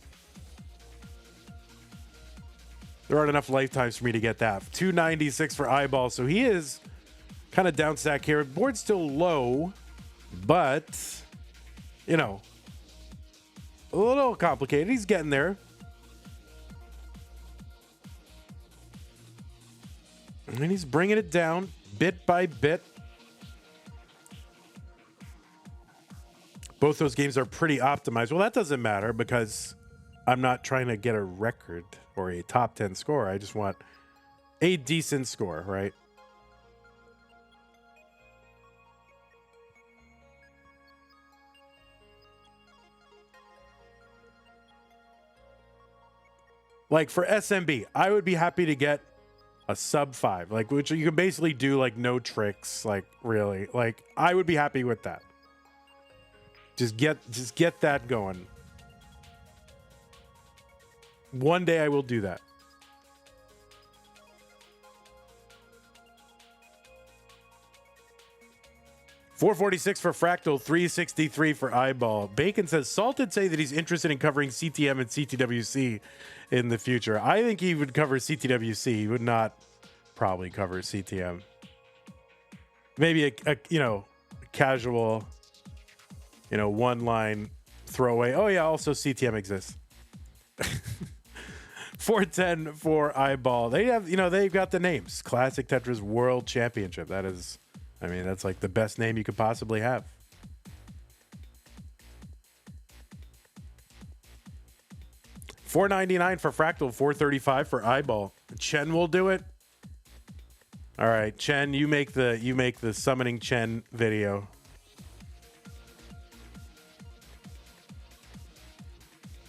There aren't enough lifetimes for me to get that. 296 for iBall. So he is Kind of down stack here. Board's still low, but, you know, a little complicated. He's getting there. And he's bringing it down bit by bit. Both those games are pretty optimized. Well, that doesn't matter because I'm not trying to get a record or a top 10 score. I just want a decent score, right? Like for SMB, I would be happy to get a sub 5, like, which you can basically do like no tricks, like really. Like I would be happy with that. Just get that going. One day I will do that. $446 for Fractal, $363 for iBall. Bacon says, Salted say that he's interested in covering CTM and CTWC in the future. I think he would cover CTWC. He would not probably cover CTM. Maybe a you know, casual, you know, one line throwaway. Oh yeah, also CTM exists. 410 for iBall. They have, you know, they've got the names. Classic Tetris World Championship. That is, I mean, that's like the best name you could possibly have. $499 for Fractal, $435 for iBall. Chen will do it. All right, Chen, you make the summoning Chen video.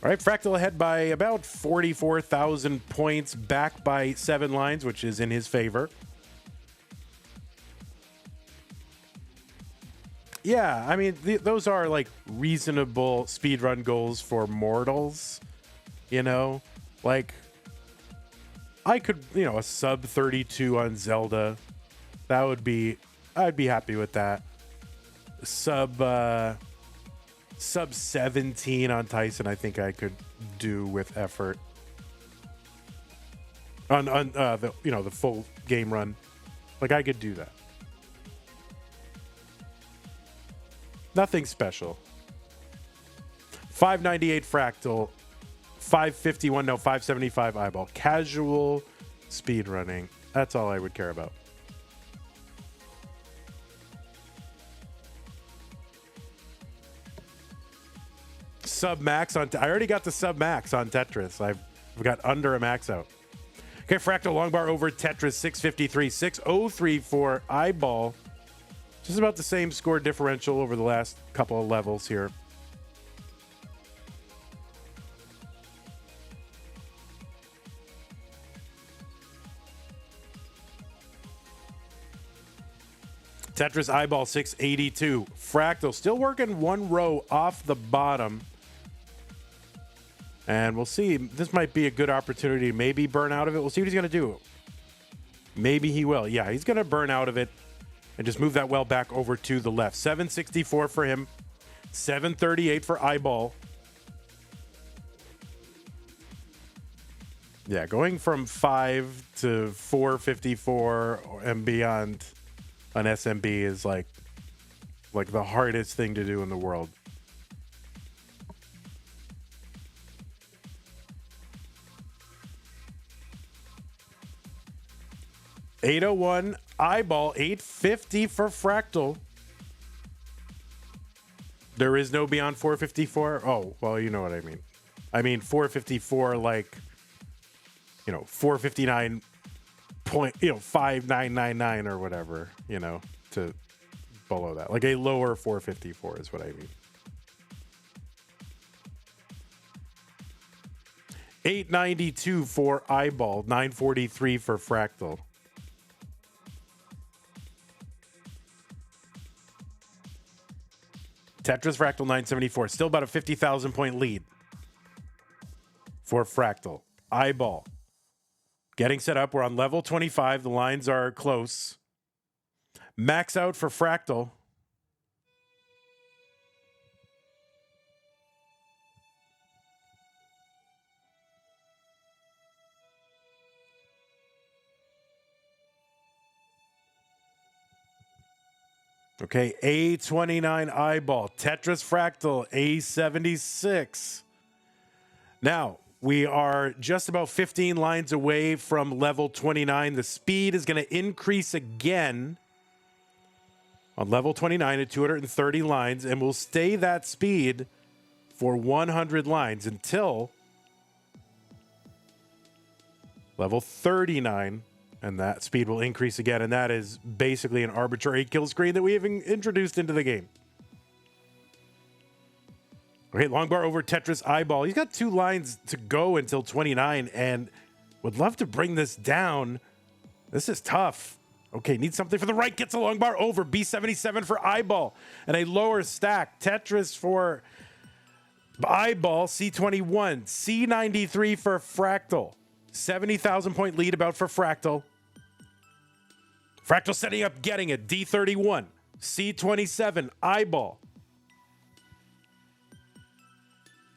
All right, Fractal ahead by about 44,000 points, back by 7 lines, which is in his favor. Yeah, I mean, those are like reasonable speedrun goals for mortals, you know? Like, I could, you know, a sub 32 on Zelda. That would be, I'd be happy with that. Sub 17 on Tyson, I think I could do with effort. On the, you know, the full game run. Like, I could do that. Nothing special. 598 Fractal, 551, no, 575 iBall. Casual speed running. That's all I would care about. Sub max on, I already got the sub max on Tetris. I've got under a max out. Okay, Fractal long bar over Tetris, 653, 603 for iBall. Just about the same score differential over the last couple of levels here. Tetris iBall 682. Fractal still working one row off the bottom. And we'll see. This might be a good opportunity to maybe burn out of it. We'll see what he's going to do. Maybe he will. Yeah, he's going to burn out of it and just move that well back over to the left. 764 for him. 738 for iBall. Yeah, going from 5 to 454 and beyond on SMB is like the hardest thing to do in the world. $801 iBall, $850 for Fractal. There is no beyond 454. Oh, well, you know what I mean. I mean 454, like, you know, 459 point, you know, 5999 or whatever, you know, to below that. Like a lower 454 is what I mean. $892 for iBall, $943 for Fractal. Tetris Fractal 974, still about a 50,000 point lead for Fractal. iBall getting set up. We're on level 25. The lines are close. Max out for Fractal. Okay, A29 eyeball, Tetris Fractal, A76. Now, we are just about 15 lines away from level 29. The speed is going to increase again on level 29 at 230 lines, and we'll stay that speed for 100 lines until level 39, and that speed will increase again, and that is basically an arbitrary kill screen that we have introduced into the game. Okay, long bar over Tetris eyeball. He's got 2 lines to go until 29, and would love to bring this down. This is tough. Okay, needs something for the right. Gets a long bar over. B77 for eyeball, and a lower stack. Tetris for eyeball. C21. C93 for Fractal. 70,000 point lead about for Fractal. Fractal setting up, getting it. D31. C27. Eyeball.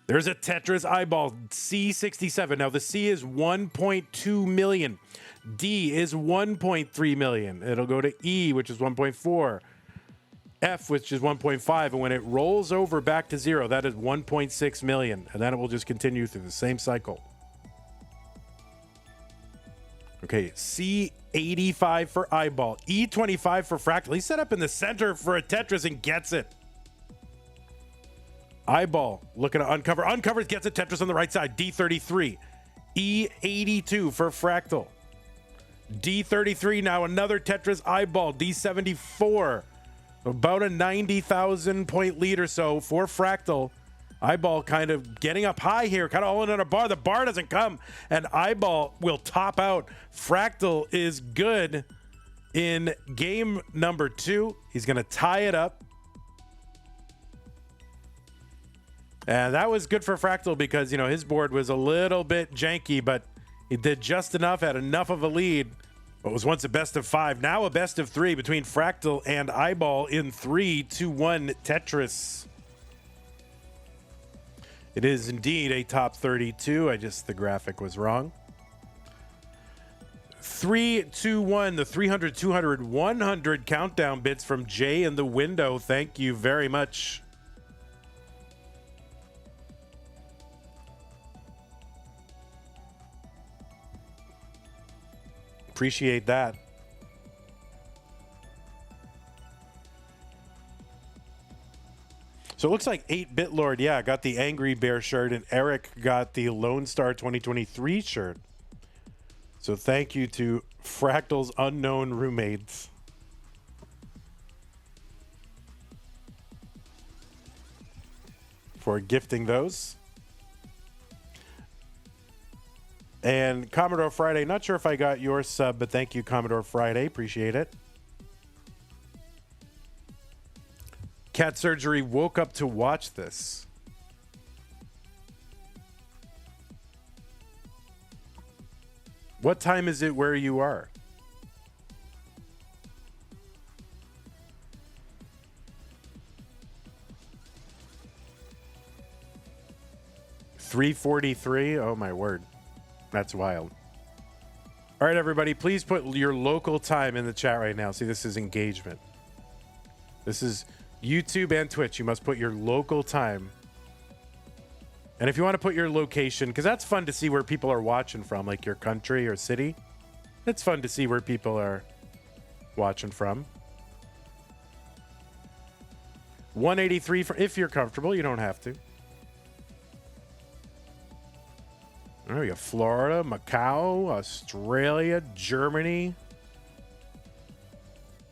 There's a Tetris eyeball, C67. Now the C is 1.2 million. D is 1.3 million. It'll go to E, which is 1.4. F, which is 1.5. And when it rolls over back to 0, that is 1.6 million. And then it will just continue through the same cycle. Okay, C85 for eyeball. E25 for Fractal. He's set up in the center for a Tetris and gets it. Eyeball looking to uncover. Uncovers, gets a Tetris on the right side. D33. E82 for Fractal. D33, now another Tetris eyeball. D74. About a 90,000 point lead or so for Fractal. Eyeball kind of getting up high here, kind of all in on a bar. The bar doesn't come, and eyeball will top out. Fractal is good in game number 2. He's going to tie it up. And that was good for Fractal because, you know, his board was a little bit janky, but he did just enough, had enough of a lead. What was once a best of 5, now a best of 3 between Fractal and eyeball in 3-2-1 Tetris. It is indeed a top 32. The graphic was wrong. 3-2-1, the 300, 200, 100 countdown bits from Jay in the window. Thank you very much. Appreciate that. So it looks like 8-Bit Lord, yeah, got the Angry Bear shirt, and Eric got the Lone Star 2023 shirt. So thank you to Fractal's unknown roommates. For gifting those. And Commodore Friday, not sure if I got your sub, but thank you, Commodore Friday. Appreciate it. Cat Surgery woke up to watch this. What time is it where you are? $3:43. Oh my word. That's wild. All right, everybody, please put your local time in the chat right now. See, this is engagement. This is YouTube and Twitch. You must put your local time. And if you want to put your location, because that's fun to see where people are watching from, like your country or city. It's fun to see where people are watching from. 183 for if you're comfortable. You don't have to. There we go. Florida, Macau, Australia, Germany.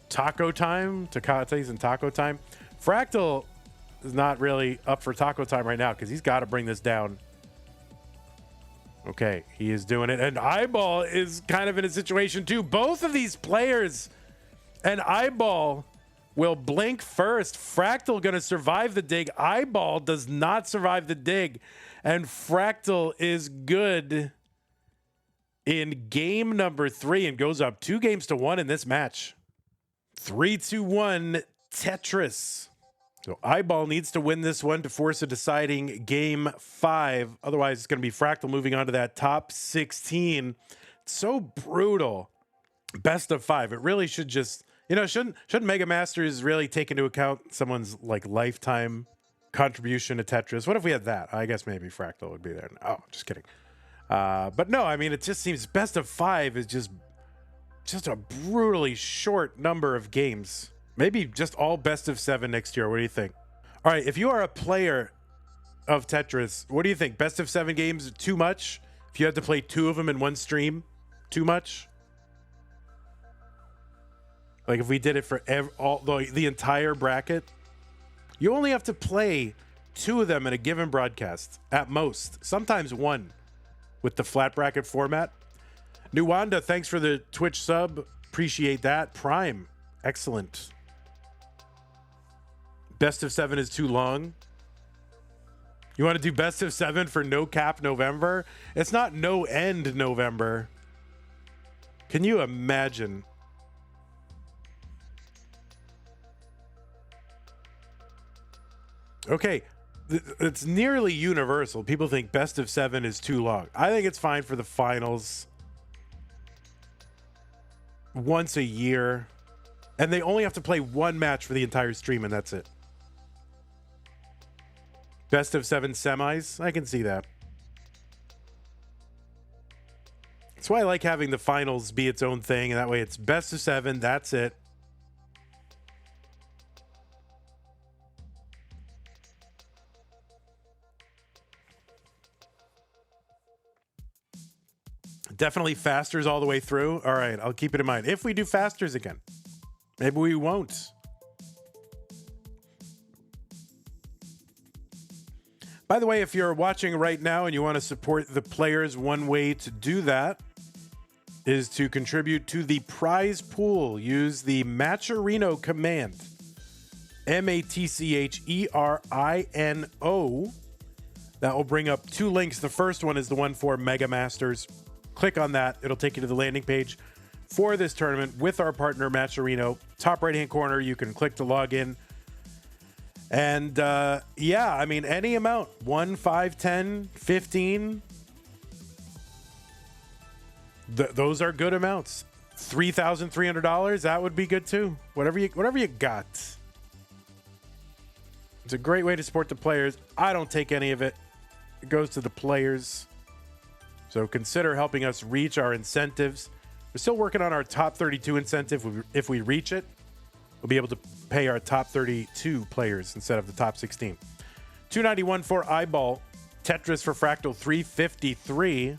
Taco time. Tecates and taco time. Fractal is not really up for taco time right now because he's got to bring this down. Okay, he is doing it. And eyeball is kind of in a situation too. Both of these players and eyeball will blink first. Fractal going to survive the dig. Eyeball does not survive the dig. And Fractal is good in game number 3 and goes up 2-1 in this match. 3-2-1 Tetris. So eyeball needs to win this one to force a deciding game 5. Otherwise, it's going to be Fractal moving on to that top 16. It's so brutal. Best of 5. It really should just You know, shouldn't Mega Masters really take into account someone's like lifetime contribution to Tetris? What if we had that? I guess maybe Fractal would be there. Oh, just kidding. But no, I mean, it just seems best of 5 is just a brutally short number of games. Maybe just all best of 7 next year. What do you think? All right, if you are a player of Tetris, what do you think? Best of 7 games, too much? If you had to play 2 of them in one stream, too much? Like if we did it for the entire bracket, you only have to play 2 of them in a given broadcast at most, sometimes 1 with the flat bracket format. Nuwanda, thanks for the Twitch sub. Appreciate that. Prime, excellent. Best of 7 is too long. You want to do best of 7 for no cap November? It's not no end November. Can you imagine? Okay, it's nearly universal. People think best of 7 is too long. I think it's fine for the finals once a year. And they only have to play 1 match for the entire stream, and that's it. Best of 7 semis, I can see that. That's why I like having the finals be its own thing, and that way it's best of 7, that's it. Definitely fasters all the way through. All right, I'll keep it in mind. If we do fasters again, maybe we won't. By the way, if you're watching right now and you want to support the players, one way to do that is to contribute to the prize pool. Use the Matcherino command. MATCHERINO. That will bring up 2 links. The first one is the one for Mega Masters. Click on that. It'll take you to the landing page for this tournament with our partner, Matcherino. Top right-hand corner, you can click to log in. And yeah, I mean, any amount, 1, 5, 10, 15. Those are good amounts. $3,300, that would be good too. Whatever you got. It's a great way to support the players. I don't take any of it. It goes to the players. So consider helping us reach our incentives. We're still working on our top 32 incentive. If we reach it, we'll be able to pay our top 32 players instead of the top 16. $291 for iBall. Tetris for Fractal, $353.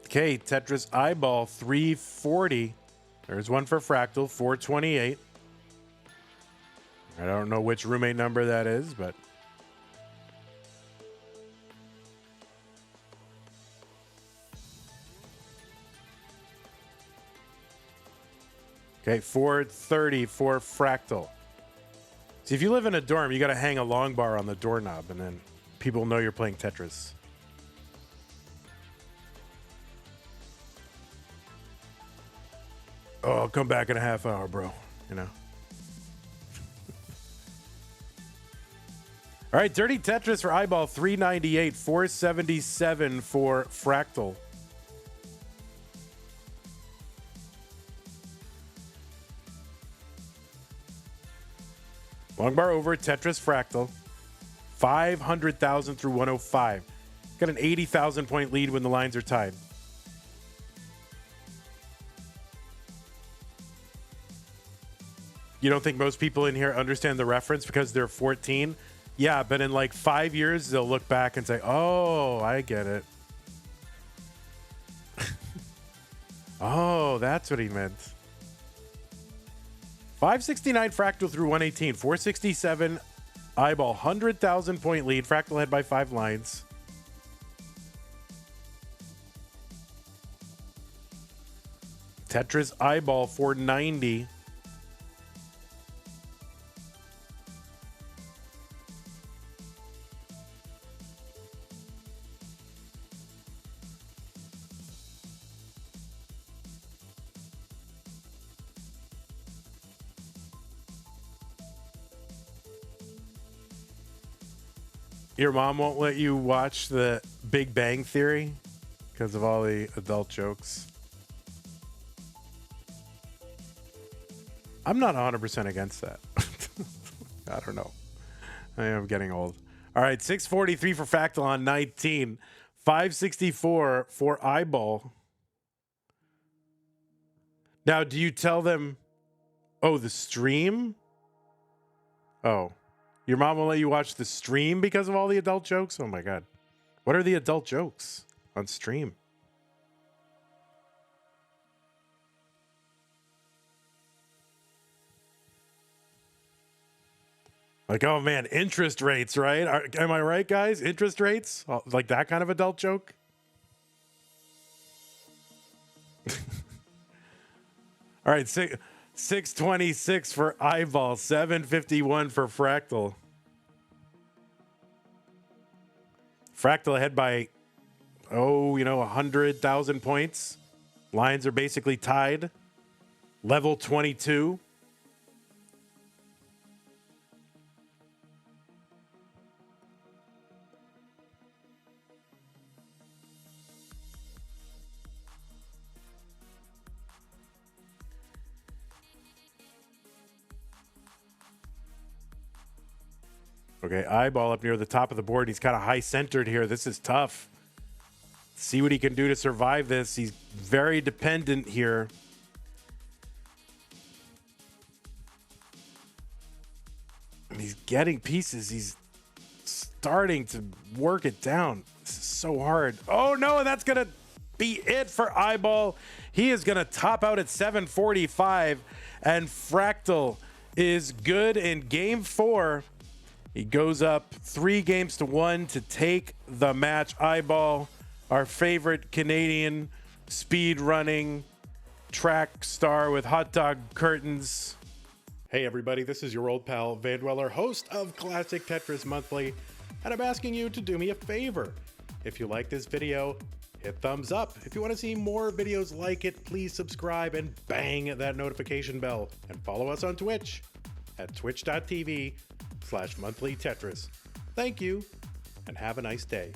Okay, Tetris iBall, $340. There's one for Fractal, $428. I don't know which roommate number that is, but... Okay, $430 for Fractal. See, if you live in a dorm, you got to hang a long bar on the doorknob, and then people know you're playing Tetris. Oh, I'll come back in a half hour, bro. You know. All right, Dirty Tetris for iBall, $398, $477 for Fractal. Long bar over, Tetris Fractal. 500,000 through 105. Got an 80,000 point lead when the lines are tied. You don't think most people in here understand the reference because they're 14? Yeah, but in like 5 years, they'll look back and say, oh, I get it. Oh, that's what he meant. 569 Fractal through 118. 467 iBall. 100,000 point lead. Fractal led by 5 lines. Tetris iBall, 490. Your mom won't let you watch the Big Bang Theory because of all the adult jokes. I'm not 100% against that. I don't know. I am getting old. All right, 643 for Fractal on 19. 564 for iBall. Now, do you tell them, oh, the stream? Oh, your mom will let you watch the stream because of all the adult jokes? Oh, my God. What are the adult jokes on stream? Like, oh, man, interest rates, right? Am I right, guys? Interest rates? Like that kind of adult joke? All right, 626 for iBall, 751 for Fractal. Fractal ahead by, 100,000 points. Lines are basically tied. Level 22. Okay, iBall up near the top of the board. He's kind of high centered here. This is tough. See what he can do to survive this. He's very dependent here. And he's getting pieces. He's starting to work it down. This is so hard. Oh no, that's gonna be it for iBall. He is gonna top out at 745, and Fractal is good in game 4. He goes up 3-1 to take the match. iBall, our favorite Canadian speed running track star with hot dog curtains. Hey everybody, this is your old pal Vandweller, host of Classic Tetris Monthly, and I'm asking you to do me a favor. If you like this video, hit thumbs up. If you want to see more videos like it, please subscribe and bang that notification bell. And follow us on Twitch at twitch.tv/monthlytetris. Thank you, and have a nice day.